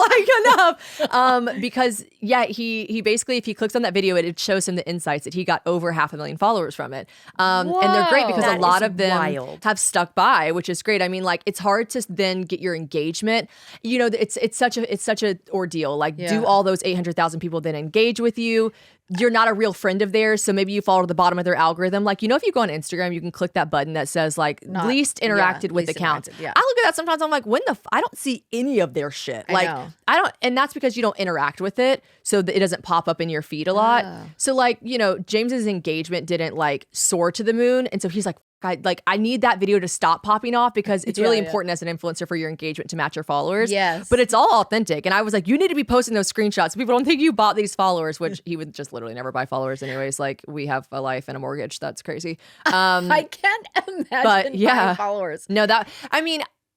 because he basically, if he clicks on that video, it shows him the insights that he got over 500,000 followers from it. And they're great, because a lot of them have stuck by, which is great. I mean, like, it's hard to then get your engagement. You know, it's such a ordeal. Like, do all those 800,000 people then engage with you? You're not a real friend of theirs, so maybe you fall to the bottom of their algorithm. Like, you know, if you go on Instagram, you can click that button that says like least interacted with accounts. I look at that sometimes, I'm like, I don't see any of their shit. Like, I don't, and that's because you don't interact with it, so that it doesn't pop up in your feed a lot. So like, you know, James's engagement didn't like soar to the moon, and so he's like, I need that video to stop popping off, because it's really important as an influencer for your engagement to match your followers. But it's all authentic. And I was like, you need to be posting those screenshots. People don't think you bought these followers, which he would just literally never buy followers anyways. Like, we have a life and a mortgage. That's crazy. I can't imagine buying followers. No,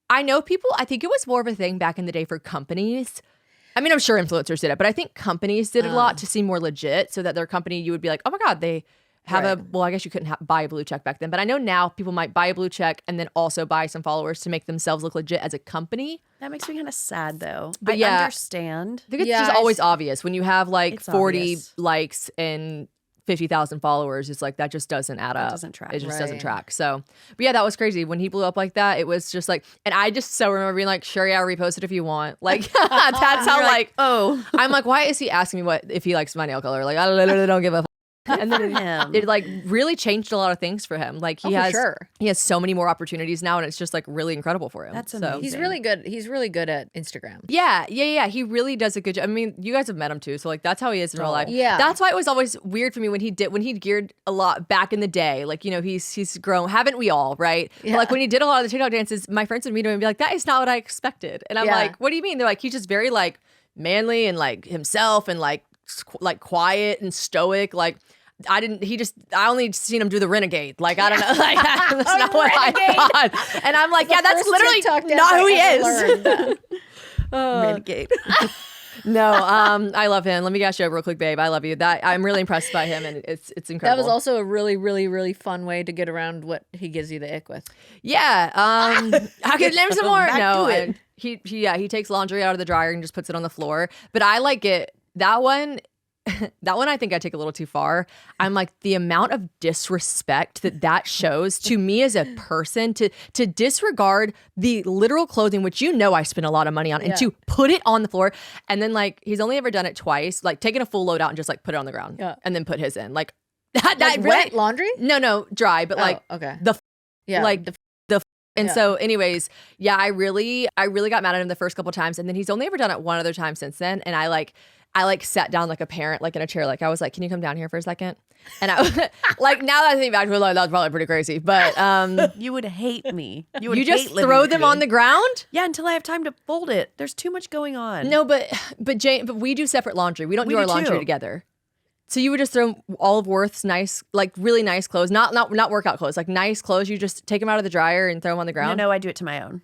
I know people, I think it was more of a thing back in the day for companies. I mean, I'm sure influencers did it, but I think companies did it a lot to seem more legit, so that their company, you would be like, oh my God, they have well, I guess you couldn't buy a blue check back then, but I know now people might buy a blue check and then also buy some followers to make themselves look legit as a company. That makes me kind of sad, though. But I understand. I think it's just always obvious when you have like 40 likes and 50,000 followers. It's like, that just doesn't add up. It doesn't track. It just doesn't track. So, but yeah, that was crazy. When he blew up like that, it was just like, and I just so remember being like, sure, yeah, repost it if you want. Like, that's how like, oh. I'm like, why is he asking me if he likes my nail color? Like, I literally don't give a and then it like really changed a lot of things for him. Like he has so many more opportunities now, and it's just like really incredible for him. That's amazing. He's really good. He's really good at Instagram. Yeah. He really does a good job. I mean, you guys have met him too, so like that's how he is in real life. Yeah, that's why it was always weird for me when he geared a lot back in the day. Like, you know, he's grown. Haven't we all? Right? Yeah. But like when he did a lot of the TikTok dances, my friends would meet him and be like, "That is not what I expected." And I'm like, "What do you mean?" They're like, "He's just very like manly and like himself and like quiet and stoic." Like, I only seen him do the renegade. Like, I don't know. Like, that's not what I thought. And I'm like, yeah, that's literally not who he is. Renegade. No, I love him. Let me gas you up real quick, babe. I love you. I'm really impressed by him, and it's incredible. That was also a really, really, really fun way to get around what he gives you the ick with. Yeah. I could name some more. No, and he takes laundry out of the dryer and just puts it on the floor. But I like it. That one I think I take a little too far. I'm like, the amount of disrespect that shows to me as a person, to disregard the literal clothing, which you know I spend a lot of money on, and to put it on the floor. And then like, he's only ever done it twice, like taking a full load out and just like put it on the ground and then put his in. Like that like really, wet laundry? No, dry, but like okay. And so anyways, yeah, I really got mad at him the first couple times, and then he's only ever done it one other time since then. And I sat down like a parent, like in a chair. Like I was like, "Can you come down here for a second?" And I like, now that I think back to it, like, that's probably pretty crazy. But you would hate me. You just throw them on the ground? Yeah, until I have time to fold it. There's too much going on. No, but Jane, but we do separate laundry. We don't do our laundry together. So you would just throw all of Worth's nice, like really nice clothes, not workout clothes, like nice clothes. You just take them out of the dryer and throw them on the ground. No, I do it to my own.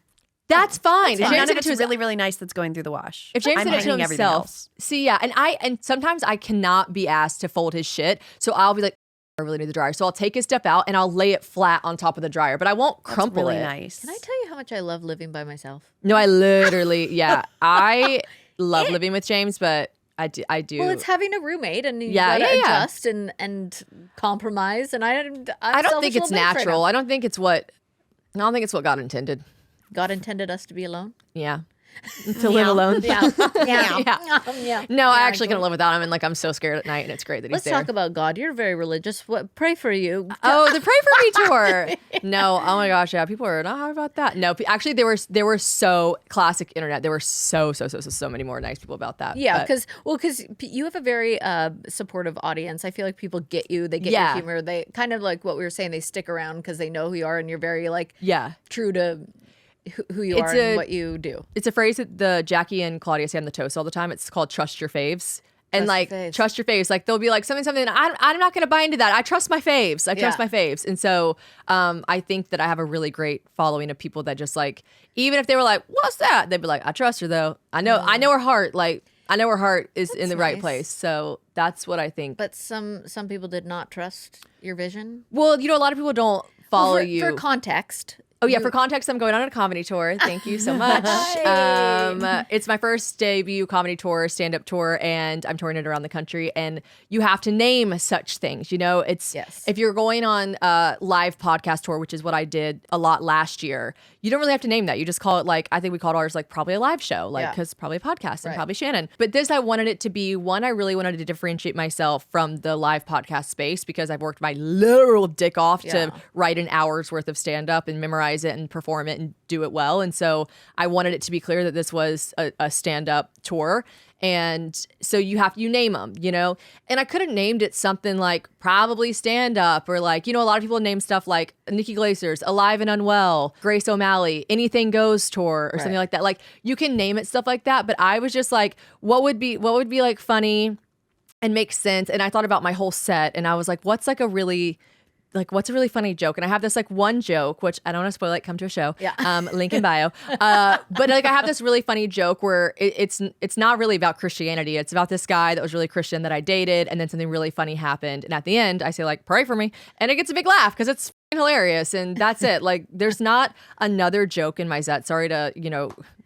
That's fine. If James did it to really, really nice that's going through the wash. If James did it to himself, see, yeah, and sometimes I cannot be asked to fold his shit, so I'll be like, I really need the dryer, so I'll take his stuff out and I'll lay it flat on top of the dryer, but I won't crumple really it. Nice. Can I tell you how much I love living by myself? No, I literally, yeah, I love living with James, but I do. Well, it's having a roommate, and you gotta adjust and compromise, and I don't think it's natural. I don't think it's what God intended. God intended us to be alone? Yeah. To live alone. Yeah. No, I actually can't live without him, and like I'm so scared at night, and it's great that he's there. Let's talk about God. You're very religious. Pray for you. Oh, the Pray For Me tour. No, oh my gosh, yeah, people are not happy about that. No, actually, there were so classic internet. There were so many more nice people about that. Yeah, because you have a very supportive audience. I feel like people get you. They get your humor. They kind of like what we were saying. They stick around because they know who you are, and you're very like true to who you are and what you do. It's a phrase that the Jackie and Claudia say on the toast all the time. It's called trust your faves. And trust your faves. Like they'll be like something. I'm not going to buy into that. I trust my faves. I trust my faves. And so I think that I have a really great following of people that just like, even if they were like, what's that? They'd be like, I trust her though. I know her heart. Like I know her heart is in the right place. So that's what I think. But some people did not trust your vision. Well, you know, a lot of people don't follow you. For context. Oh, yeah. For context, I'm going on a comedy tour. Thank you so much. It's my first debut comedy tour, stand-up tour, and I'm touring it around the country. And you have to name such things. You know, if you're going on a live podcast tour, which is what I did a lot last year, you don't really have to name that. You just call it like, I think we called ours like probably a live show, like because probably a podcast and probably Shannon. But this, I wanted it to be one. I really wanted to differentiate myself from the live podcast space because I've worked my literal dick off to write an hour's worth of stand-up and memorize it and perform it and do it well. And so I wanted it to be clear that this was a stand-up tour. And so you name them, you know, and I could have named it something like probably stand up or like, you know, a lot of people name stuff like Nikki Glacier's Alive and Unwell, Grace O'Malley, Anything Goes tour or something like that. Like you can name it stuff like that. But I was just like, what would be like funny and make sense? And I thought about my whole set and I was like, what's a really funny joke? And I have this like one joke, which I don't want to spoil it, come to a show. Yeah. Link in bio. But like I have this really funny joke where it's not really about Christianity. It's about this guy that was really Christian that I dated, and then something really funny happened. And at the end, I say like, pray for me. And it gets a big laugh because it's hilarious, and that's it. Like, there's not another joke in my set. Sorry to,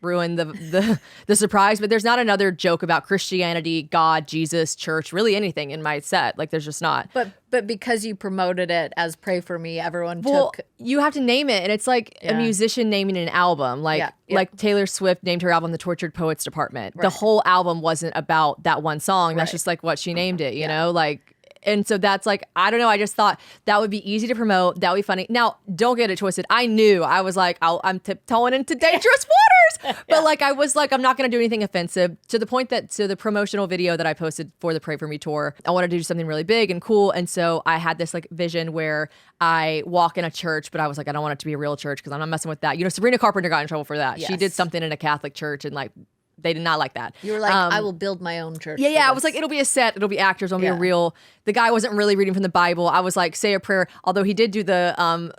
ruin the surprise, but there's not another joke about Christianity, God, Jesus, church, really anything in my set. Like, there's just not. But because you promoted it as Pray For Me, everyone took... You have to name it, and it's like a musician naming an album. Like Taylor Swift named her album The Tortured Poets Department. Right. The whole album wasn't about that one song. That's just like what she named it, you know? Like... And so that's like, I don't know. I just thought that would be easy to promote. That would be funny. Now, don't get it twisted. I knew. I was like, I'm tiptoeing into dangerous waters. But like, I was like, I'm not going to do anything offensive, to the point that, the promotional video that I posted for the Pray For Me tour, I wanted to do something really big and cool. And so I had this like vision where I walk in a church, but I was like, I don't want it to be a real church because I'm not messing with that. Sabrina Carpenter got in trouble for that. Yes. She did something in a Catholic church and like, they did not like that. You were like, I will build my own church. Yeah. I was like, it'll be a set. It'll be actors. It'll be a real. The guy wasn't really reading from the Bible. I was like, say a prayer. Although he did do the, I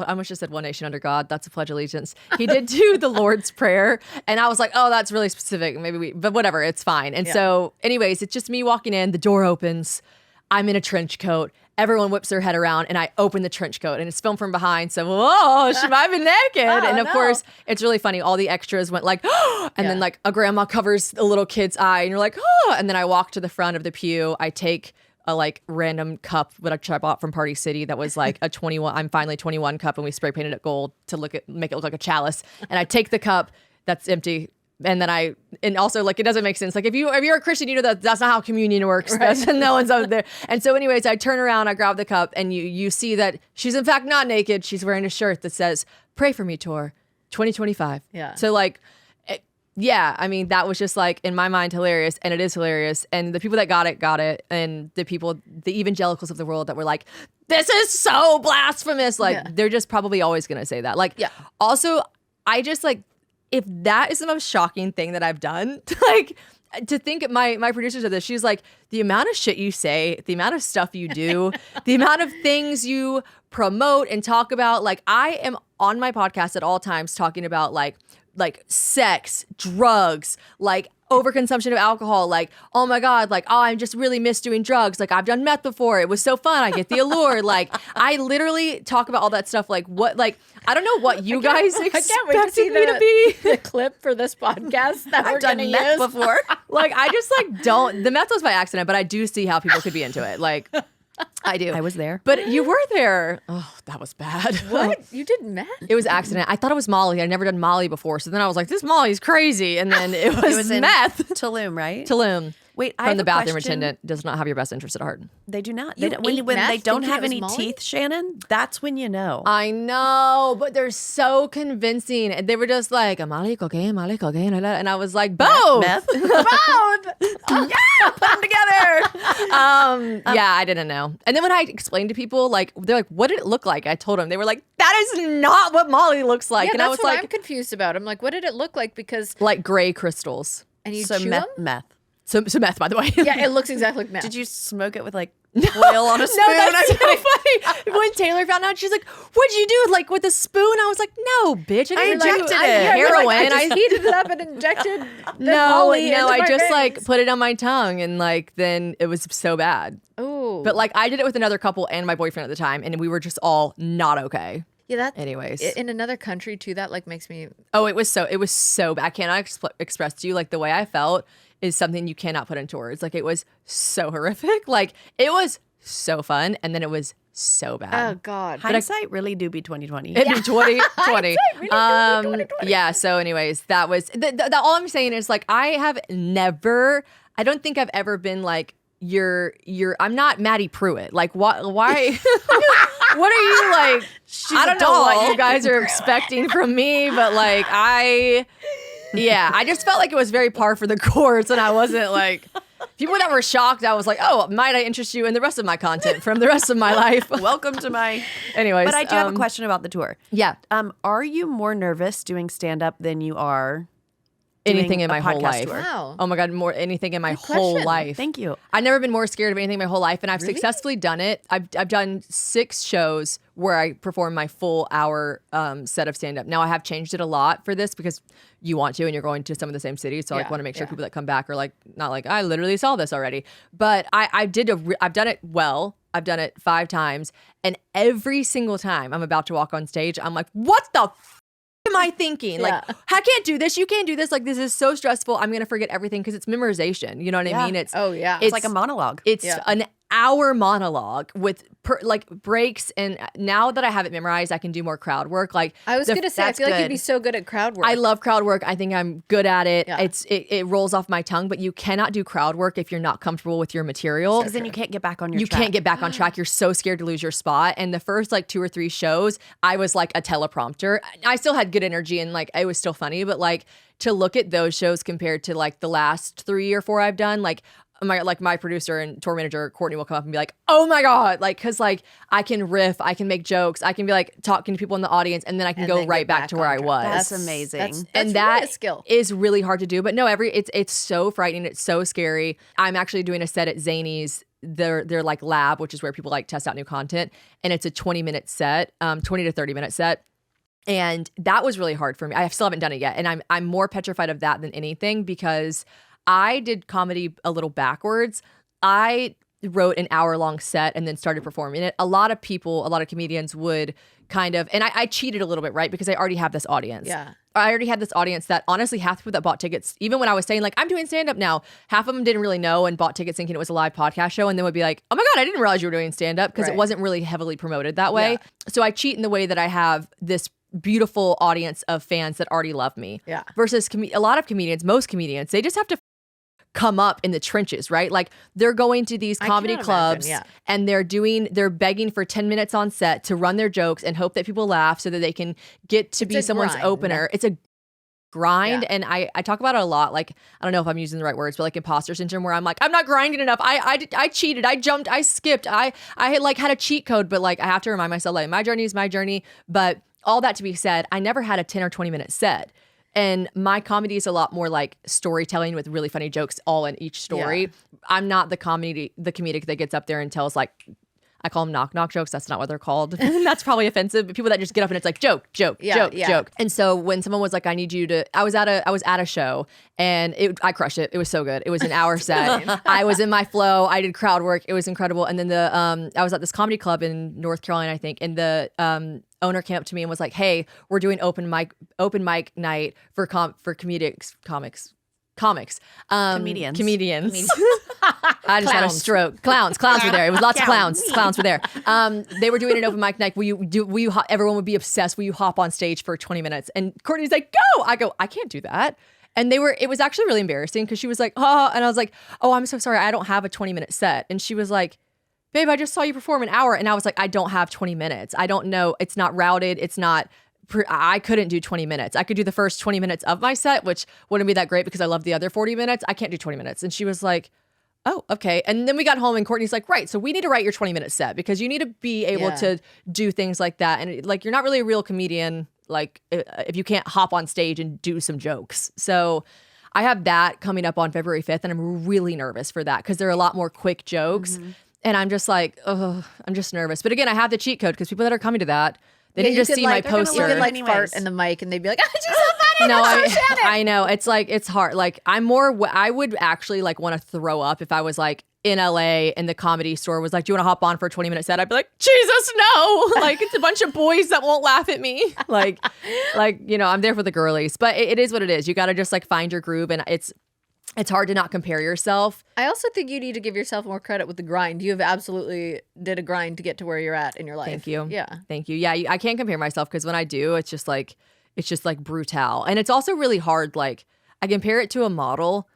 almost just said One Nation Under God. That's a pledge of allegiance. He did do the Lord's Prayer. And I was like, oh, that's really specific. But whatever. It's fine. And so anyways, it's just me walking in. The door opens. I'm in a trench coat. Everyone whips their head around, and I open the trench coat, and it's filmed from behind. So, whoa, she might be naked. And of course, it's really funny. All the extras went like, and then like a grandma covers a little kid's eye, and you're like, oh. And then I walk to the front of the pew. I take a like random cup that I bought from Party City that was like a 21. I'm finally 21 cup, and we spray painted it gold to make it look like a chalice. And I take the cup that's empty. And then and also like, it doesn't make sense. Like if you're a Christian, you know that's not how communion works. Right. No one's out there. And so anyways, I turn around, I grab the cup, and you see that she's in fact not naked. She's wearing a shirt that says, Pray For Me Tour 2025. Yeah. So like, I mean, that was just like, in my mind, hilarious. And it is hilarious. And the people that got it. And the evangelicals of the world that were like, this is so blasphemous. Like, they're just probably always going to say that. Like, also, I just like, if that is the most shocking thing that I've done, like, to think my producer said this, she's like, the amount of shit you say, the amount of stuff you do, the amount of things you promote and talk about. Like, I am on my podcast at all times talking about like sex, drugs, like overconsumption of alcohol, like, oh my God, like, oh, I just really miss doing drugs. Like, I've done meth before. It was so fun. I get the allure. Like, I literally talk about all that stuff. Like, what, like, I don't know what you guys expected me to be. The clip for this podcast that we're going to use before. Like, I just like don't. The meth was by accident, but I do see how people could be into it. Like, I do. I was there. But you were there. Oh, that was bad. What? You did meth? It was accident. I thought it was Molly. I'd never done Molly before. So then I was like, this Molly's crazy. And then it was meth. Tulum, right? Tulum. Wait, from the bathroom attendant does not have your best interest at heart. They do not. When they don't have any teeth, Shannon, that's when you know. I know, but they're so convincing. And they were just like, Molly, cocaine, and I was like, both. Meth? Both. Yeah, put them together. I didn't know. And then when I explained to people, like, they're like, what did it look like? I told them. They were like, that is not what Molly looks like. Yeah, and that's I was what like, I'm confused about. I'm like, what did it look like? Because like gray crystals. And you chew them? Meth. So meth, by the way. Yeah, it looks exactly like meth. Did you smoke it with like oil on a spoon? No, that's so funny. When Taylor found out, she's like, what'd you do? Like with a spoon? I was like, no, bitch. I injected it. Heroin. Like, I just heated it up and injected No, I just like put it on my tongue and like then it was so bad. Oh. But like I did it with another couple and my boyfriend at the time and we were just all not okay. Yeah, that. Anyways, in another country too, that like makes me. Oh, it was so bad. I cannot express to you like the way I felt is something you cannot put into words. Like it was so horrific. Like it was so fun, and then it was so bad. Oh God, hindsight really do be 2020. It'd be 2020. Really yeah. So, anyways, that was all I'm saying is like I don't think I've ever been like. I'm not Maddie Pruitt. Like, why? What are you like? I don't know what you guys are expecting from me, but like, I just felt like it was very par for the course, and I wasn't like, people that were shocked, I was like, oh, might I interest you in the rest of my content from the rest of my life? Welcome to my. Anyways. But I do have a question about the tour. Yeah. Are you more nervous doing stand-up than you are anything in my whole life? Tour? Wow. Oh my God, more anything in my whole life. Thank you. I've never been more scared of anything in my whole life, and I've successfully done it. I've done 6 shows where I perform my full hour set of stand-up. Now I have changed it a lot for this because you want to, and you're going to some of the same cities, so I want to make sure people that come back are like not like I literally saw this already. But I've done it well. I've done it 5 times. And every single time I'm about to walk on stage, I'm like, what the am I thinking? Like, I can't do this. You can't do this. Like, this is so stressful. I'm going to forget everything because it's memorization. You know what I mean? It's like a monologue. It's an hour monologue with like breaks. And now that I have it memorized, I can do more crowd work. Like, I was going to say, I feel like you'd be so good at crowd work. I love crowd work. I think I'm good at it. Yeah. It rolls off my tongue, but you cannot do crowd work if you're not comfortable with your material. Because then you can't get back on your track. You can't get back on track. You're so scared to lose your spot. And the first like 2 or 3 shows, I was like a teleprompter. I still had good energy and like it was still funny, but like to look at those shows compared to like the last 3 or 4 I've done, like my producer and tour manager Courtney will come up and be like, oh my God, like, cause like I can riff, I can make jokes, I can be like talking to people in the audience, and then I can go right back to where I was. That's amazing. That's that really a skill. Is really hard to do. But no, it's so frightening, it's so scary. I'm actually doing a set at Zany's, their like lab, which is where people like test out new content, and it's a 20-minute set, 20 to 30-minute set. And that was really hard for me. I still haven't done it yet. And I'm more petrified of that than anything because I did comedy a little backwards. I wrote an hour-long set and then started performing it. A lot of comedians would kind of, and I cheated a little bit, right? Because I already have this audience. Yeah. I already had this audience that honestly half the people that bought tickets, even when I was saying like, I'm doing stand-up now, half of them didn't really know and bought tickets thinking it was a live podcast show, and then would be like, oh my God, I didn't realize you were doing stand-up, because it wasn't really heavily promoted that way. Yeah. So I cheat in the way that I have this beautiful audience of fans that already love me. Yeah. Versus a lot of comedians, most comedians, they just have to come up in the trenches, right? Like they're going to these comedy clubs and they're begging for 10 minutes on set to run their jokes and hope that people laugh so that they can get to be someone's opener. It's a grind. And I talk about it a lot. Like, I don't know if I'm using the right words, but like imposter syndrome, where I'm like, I'm not grinding enough. I cheated. I jumped. I skipped. I had a cheat code, but like I have to remind myself like my journey is my journey. But all that to be said, I never had a 10 or 20-minute set. And my comedy is a lot more like storytelling with really funny jokes all in each story. Yeah. I'm not the comedic that gets up there and tells like, I call them knock jokes. That's not what they're called. That's probably offensive. But people that just get up and it's like joke. And so when someone was like, I need you to, I was at a show and I crushed it. It was so good. It was an hour set. I was in my flow. I did crowd work. It was incredible. And then I was at this comedy club in North Carolina, I think, and the owner came up to me and was like, hey, we're doing open mic night for comics. Comedians. I just had a stroke. Clowns were there. It was lots of clowns. Clowns were there. They were doing an open mic night. Everyone would be obsessed. Will you hop on stage for 20 minutes? And Courtney's like, go. I go, I can't do that. And it was actually really embarrassing because she was like, oh, and I was like, oh, I'm so sorry. I don't have a 20-minute set. And she was like, babe, I just saw you perform an hour. And I was like, I don't have 20 minutes. I don't know. It's not routed. It's not, I couldn't do 20 minutes. I could do the first 20 minutes of my set, which wouldn't be that great because I love the other 40 minutes. I can't do 20 minutes. And she was like, oh, okay. And then we got home and Courtney's like, right, so we need to write your 20-minute set because you need to be able to do things like that. And like, you're not really a real comedian, like if you can't hop on stage and do some jokes. So I have that coming up on February 5th and I'm really nervous for that because there are a lot more quick jokes. Mm-hmm. And I'm just like, oh, I'm just nervous. But again, I have the cheat code because people that are coming to that, they didn't just see my poster. You could like fart in the mic and they'd be like, oh, she's so funny. No, I know. It's like, it's hard. Like I would actually like want to throw up if I was like in LA and the Comedy Store was like, do you want to hop on for a 20-minute set? I'd be like, Jesus, no. Like it's a bunch of boys that won't laugh at me. like, you know, I'm there for the girlies, but it is what it is. You got to just like find your groove, and it's hard to not compare yourself. I also think you need to give yourself more credit with the grind. You have absolutely did a grind to get to where you're at in your life. Thank you. Yeah. Thank you. Yeah, I can't compare myself because when I do, it's just like brutal. And it's also really hard. Like I compare it to a model.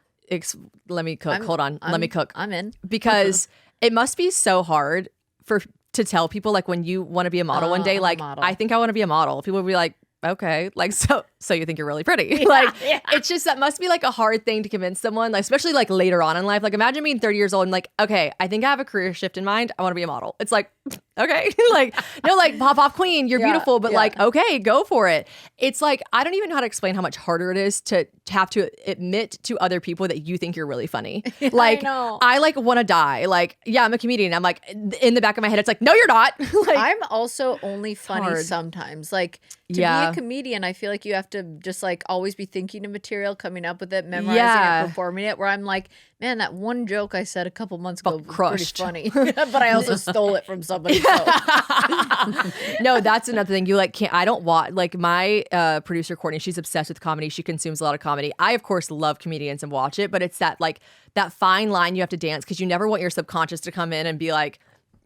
Let me cook. Hold on. Let me cook. I'm in. Because it must be so hard to tell people like when you want to be a model one day, like I think I want to be a model. People will be like, okay, like so you think you're really pretty. It's just that must be like a hard thing to convince someone, like especially like later on in life. Like imagine being 30 years old and like, okay, I think I have a career shift in mind. I want to be a model. It's like, okay, like no, like pop queen, you're beautiful, but like okay, go for it. It's like I don't even know how to explain how much harder it is to have to admit to other people that you think you're really funny. Like I like want to die. Like yeah, I'm a comedian. I'm like in the back of my head, it's like no, you're not. Like I'm also only funny sometimes. Like to be a comedian, I feel like you have have to just like always be thinking of material, coming up with it, memorizing it, performing it, where I'm like, man, that one joke I said a couple months ago was crushed. pretty funny. But I also stole it from somebody else. No, that's another thing. You like can't, I don't watch, like my producer Courtney, she's obsessed with comedy. She consumes a lot of comedy. I, of course, love comedians and watch it, but it's that like that fine line you have to dance because you never want your subconscious to come in and be like,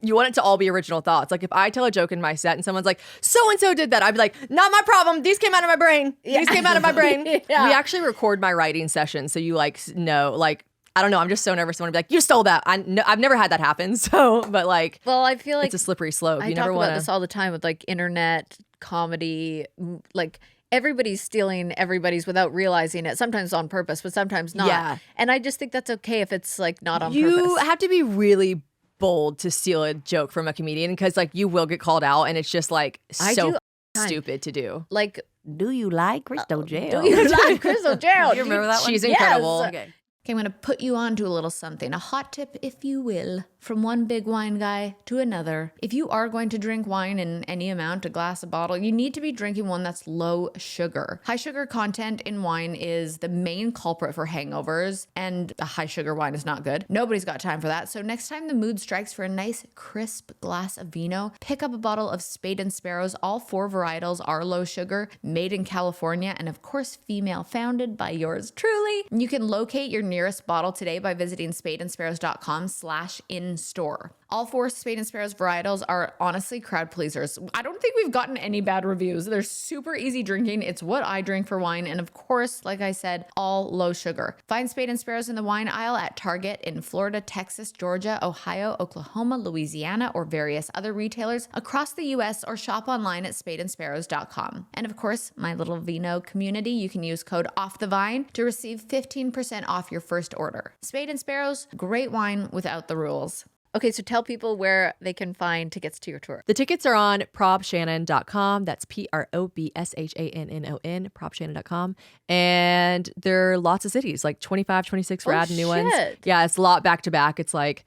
you want it to all be original thoughts. Like if I tell a joke in my set and someone's like, so-and-so did that, I'd be like, not my problem. These came out of my brain. These came out of my brain. We actually record my writing session. So you like know, like, I don't know. I'm just so nervous. I want to be like, you stole that. I've never had that happen. So, but like, well, I feel like it's a slippery slope. I talk about this all the time with like internet comedy, like everybody's stealing everybody's without realizing it, sometimes on purpose, but sometimes not. Yeah. And I just think that's okay if it's like not on purpose. You have to be really bold to steal a joke from a comedian because like you will get called out and it's just like so stupid to do. Like, do you like Bristowe jail? Do you like Bristowe jail? You remember that one? She's incredible. Yes. Okay, I'm going to put you on to a little something, a hot tip, if you will, from one big wine guy to another. If you are going to drink wine in any amount, a glass, a bottle, you need to be drinking one that's low sugar. High sugar content in wine is the main culprit for hangovers, and a high sugar wine is not good. Nobody's got time for that. So next time the mood strikes for a nice, crisp glass of vino, pick up a bottle of Spade and Sparrows. All 4 varietals are low sugar, made in California, and of course, female founded by yours truly. You can locate your nearest bottle today by visiting spadeandsparrows.com/in-store. All 4 Spade and Sparrows varietals are honestly crowd pleasers. I don't think we've gotten any bad reviews. They're super easy drinking. It's what I drink for wine. And of course, like I said, all low sugar. Find Spade and Sparrows in the wine aisle at Target in Florida, Texas, Georgia, Ohio, Oklahoma, Louisiana, or various other retailers across the U.S. or shop online at spadeandsparrows.com. And of course, my little vino community, you can use code OFFTHEVINE to receive 15% off your first order. Spade and Sparrows, great wine without the rules. Okay, so tell people where they can find tickets to your tour. The tickets are on probshannon.com. That's PROBSHANNON, probshannon.com. And there are lots of cities, like 25, 26 rad new ones. Yeah, it's a lot back to back. It's like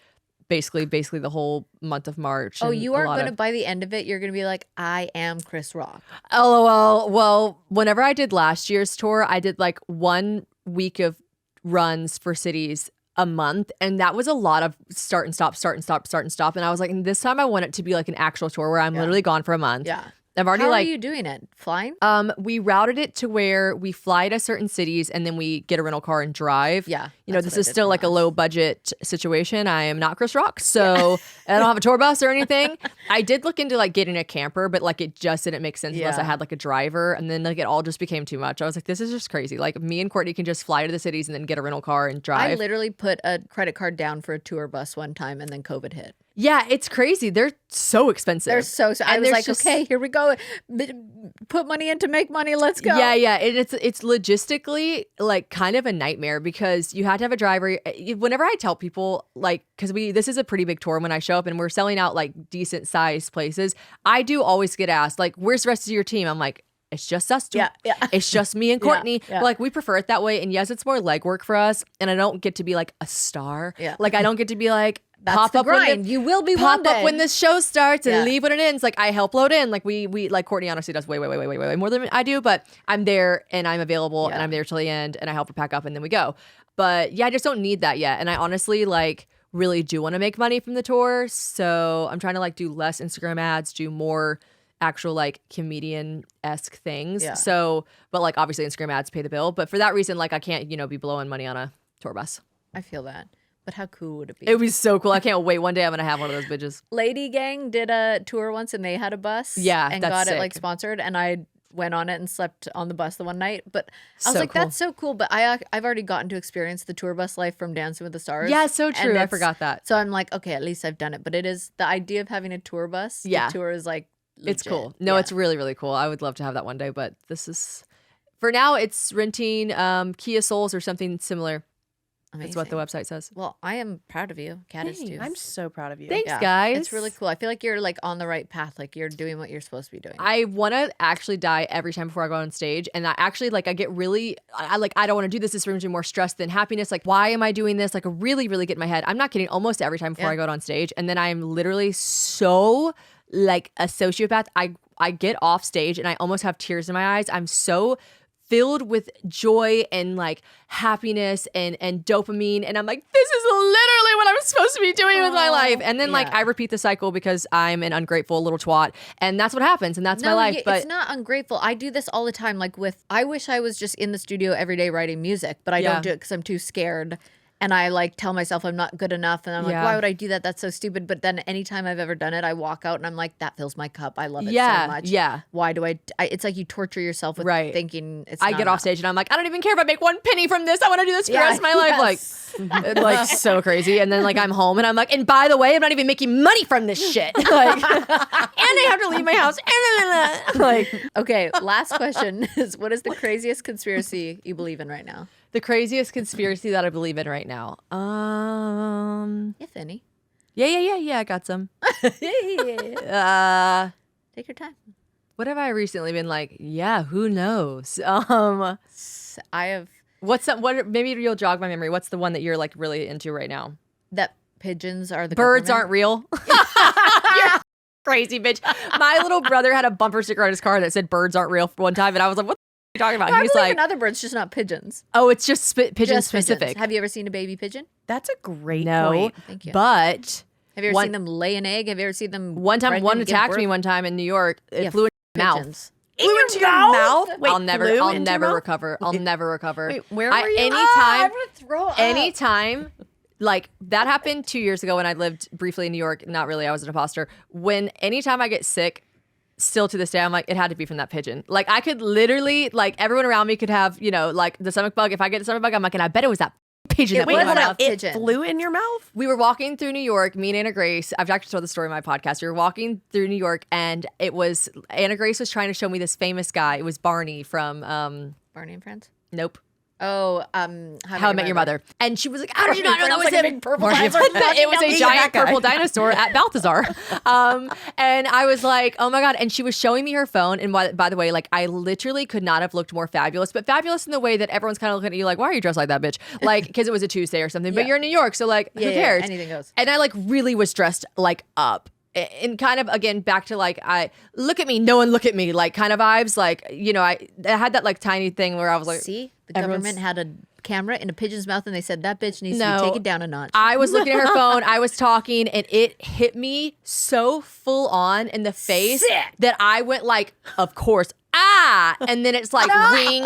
basically the whole month of March. Oh, you are going to, by the end of it, you're going to be like, I am Chris Rock. LOL. Well, whenever I did last year's tour, I did like 1 week of runs for cities a month, and that was a lot of start and stop. And I was like, this time I want it to be like an actual tour where I'm literally gone for a month. Yeah. I've already How are you doing it? Flying? We routed it to where we fly to certain cities and then we get a rental car and drive. Yeah. You know, this is still like a low budget situation. I am not Chris Rock, so I don't have a tour bus or anything. I did look into like getting a camper, but like it just didn't make sense unless I had like a driver, and then like it all just became too much. I was like, this is just crazy. Like me and Courtney can just fly to the cities and then get a rental car and drive. I literally put a credit card down for a tour bus one time and then COVID hit. Yeah, it's crazy. They're so expensive. They're so I was like, okay, here we go. Put money in to make money. Let's go. Yeah. And it's logistically like kind of a nightmare because you have to have a driver. Whenever I tell people, like, because this is a pretty big tour when I show up and we're selling out like decent sized places, I do always get asked, like, where's the rest of your team? I'm like, it's just us two. Yeah. It's just me and Courtney. But like we prefer it that way. And yes, it's more legwork for us. And I don't get to be like a star. Yeah. Like I don't get to be like, that's pop the up grind. when You will be pop one day. up when this show starts and leave when it ends. Like I help load in. Like we like Courtney honestly does way more than I do, but I'm there and I'm available and I'm there till the end and I help her pack up and then we go. But yeah, I just don't need that yet. And I honestly like really do want to make money from the tour. So I'm trying to like do less Instagram ads, do more actual like comedian-esque things. Yeah. So, but like obviously Instagram ads pay the bill. But for that reason, like I can't, be blowing money on a tour bus. I feel that. But how cool would it be? It would be so cool. I can't wait. One day I'm going to have one of those bitches. Lady Gang did a tour once and they had a bus. Yeah, and that's got sick. it like sponsored. And I went on it and slept on the bus the one night. But I was So like, cool. that's so cool. But I've already gotten to experience the tour bus life from Dancing with the Stars. Yeah, so true. I forgot that. So I'm like, okay, at least I've done it. But it is the idea of having a tour bus. Yeah. The tour is like legit. It's cool. No, it's really, really cool. I would love to have that one day, but this is, for now, it's renting Kia Souls or something similar. Amazing. That's what the website says. Well, I am proud of you. Cat is too. I'm so proud of you. Thanks, guys. It's really cool. I feel like you're like on the right path. Like you're doing what you're supposed to be doing. I want to actually die every time before I go on stage. And I actually like, I get really, I don't want to do this. This brings me more stress than happiness. Like, why am I doing this? Like, I really, really get in my head. I'm not kidding. Almost every time before I go out on stage. And then I'm literally so like a sociopath. I get off stage and I almost have tears in my eyes. I'm so filled with joy and like happiness and dopamine. And I'm like, this is literally what I'm supposed to be doing with my life. And then like I repeat the cycle because I'm an ungrateful little twat. And that's what happens. And that's my life. But it's not ungrateful. I do this all the time. Like I wish I was just in the studio every day writing music, but I don't do it because I'm too scared. And I like tell myself I'm not good enough. And I'm like, why would I do that? That's so stupid. But then anytime I've ever done it, I walk out and I'm like, that fills my cup. I love it so much. Yeah. Why do it's like you torture yourself with thinking it's I not get enough. off stage and I'm like, I don't even care if I make 1 penny from this. I want to do this for the rest of my life. Like so crazy. And then like I'm home and I'm like, and by the way, I'm not even making money from this shit. Like, and I have to leave my house. Like, okay, last question is, what is the craziest conspiracy you believe in right now? the craziest conspiracy that I believe in right now. If any. Yeah, I got some. Take your time. What have I recently been like? Yeah, who knows? I have What maybe you'll jog my memory. What's the one that you're like really into right now? that pigeons are the Birds government. aren't real. You're crazy bitch. My little brother had a bumper sticker on his car that said birds aren't real for one time, and I was like, what the f- are you talking about? I He's believe like, in other birds, just not pigeons. oh, it's just pigeon Just specific. pigeons. Have you ever seen a baby pigeon? That's a great No, point. Thank you. but Have you ever one- seen them lay an egg? Have you ever seen them one time pregnant one and give attacked birth? me one time in New York. It Yeah, flew in my mouth. pigeons. Flew into your mouth? Wait, I'll flew never into your mouth? recover. I'll never recover. Wait, where were you? I'm gonna throw up. Anytime, like that happened 2 years ago when I lived briefly in New York. Not really, I was an imposter. Anytime I get sick, still to this day, I'm like, it had to be from that pigeon. Like I could literally, like everyone around me could have, like the stomach bug. If I get the stomach bug, I'm like, and I bet it was that pigeon that was flew in my that mouth. pigeon. It flew in your mouth? We were walking through New York, me and Anna Grace. I've actually told the story in my podcast. We were walking through New York, and it was Anna Grace was trying to show me this famous guy. It was Barney from Barney and Friends. Nope. Oh, How I Met Your Mother. And she was like, how did you not know that was like a him? big purple Barney dinosaur and Friends. It was a Yeah, giant that guy. purple dinosaur at Balthazar. And I was like, oh my God. And she was showing me her phone. And by the way, like I literally could not have looked more fabulous, but fabulous in the way that everyone's kind of looking at you like, why are you dressed like that, bitch? Like, because it was a Tuesday or something, but you're in New York. So like, who cares? Anything goes. And I like really was dressed like up. And kind of again back to like I look at me, no one look at me, like kind of vibes. Like I had that like tiny thing where I was like, See, the everyone's- government had a camera in a pigeon's mouth, and they said that bitch needs to be taken down a notch. I was looking at her phone, I was talking, and it hit me so full on in the face that I went like, of course, and then it's like wing.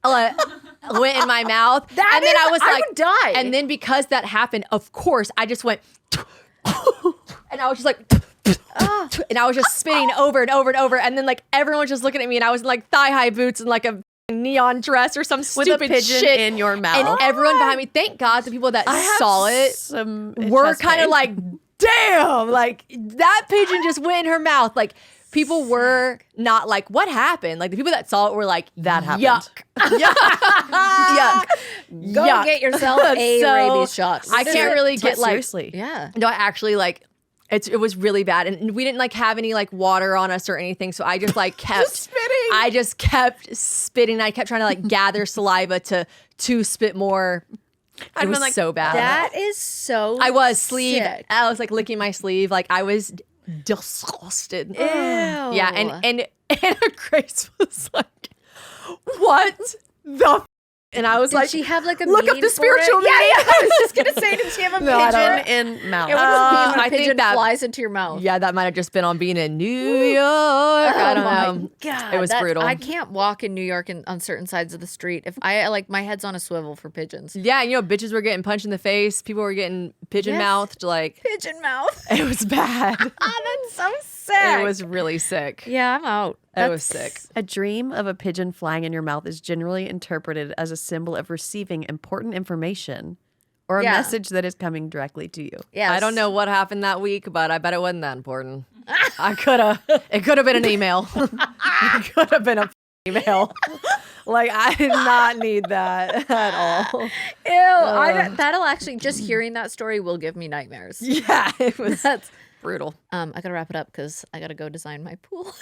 Went in my mouth, and then I was like, would die. And then because that happened, of course, I just went, and I was just like. And I was just spinning over and over and over, and then like everyone was just looking at me, and I was in like thigh-high boots and like a neon dress or some With stupid a pigeon shit in your mouth. and everyone behind me. Thank God the people that saw it were kind of like, damn, like that pigeon just went in her mouth. Like people were not like, what happened? Like the people that saw it were like, That happened. Yuck. Yuck. Go Yuck. get yourself a So, rabies shot. I can't really get like, seriously. Yeah. no, I actually like. It was really bad, and we didn't like have any like water on us or anything. So I just like kept spitting. I just kept spitting. I kept trying to like gather saliva to spit more. It was like, so bad. That is so. I was sleeve. sick. I was like licking my sleeve. Like I was disgusted. Ew. Yeah, and Anna Grace was like, "What the?" And I was Did like, she have like a look up meaning the for spiritual it? Yeah, meaning. I was just gonna say, did she have a No, I don't pigeon? Pigeon in mouth. It would just be when I a think pigeon that- flies into your mouth. yeah, that might have just been on being in New York. I don't know. God, It was brutal. I can't walk in New York on certain sides of the street. If I like, my head's on a swivel for pigeons. Yeah, bitches were getting punched in the face. People were getting pigeon mouthed. Like Pigeon mouth. it was bad. That's so sick. It was really sick. Yeah, I'm out. It was sick. A dream of a pigeon flying in your mouth is generally interpreted as a symbol of receiving important information or a Yeah. message that is coming directly to you. Yes. I don't know what happened that week, but I bet it wasn't that important. It could have been an email. It could have been a email. Like I did not need that at all. Ew. That'll actually, just hearing that story will give me nightmares. Yeah, it was That's. brutal. I gotta wrap it up because I gotta go design my pool.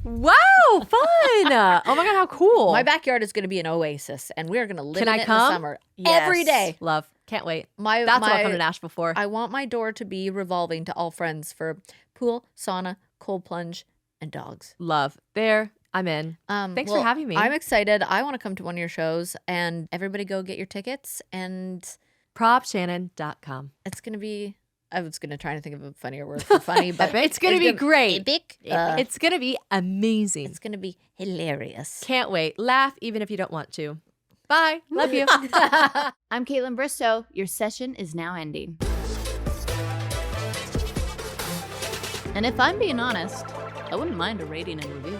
Wow, fun. Oh my God, how cool. My backyard is gonna be an oasis, and we are gonna live Can in I it in come? the summer Yes. every day. Love. Can't wait. My That's my, what I'll come to Nashville for. I want my door to be revolving to all friends for pool, sauna, cold plunge, and dogs. Love. There I'm in. Thanks for having me. I'm excited. I want to come to one of your shows, and everybody go get your tickets. And propshannon.com. it's going to be, I was going to try to think of a funnier word for funny, but it's going to be great. Epic. It's going to be amazing. It's going to be hilarious. Can't wait. Laugh even if you don't want to. Bye. Love you. I'm Caitlin Bristowe. Your session is now ending. And if I'm being honest, I wouldn't mind a rating and review.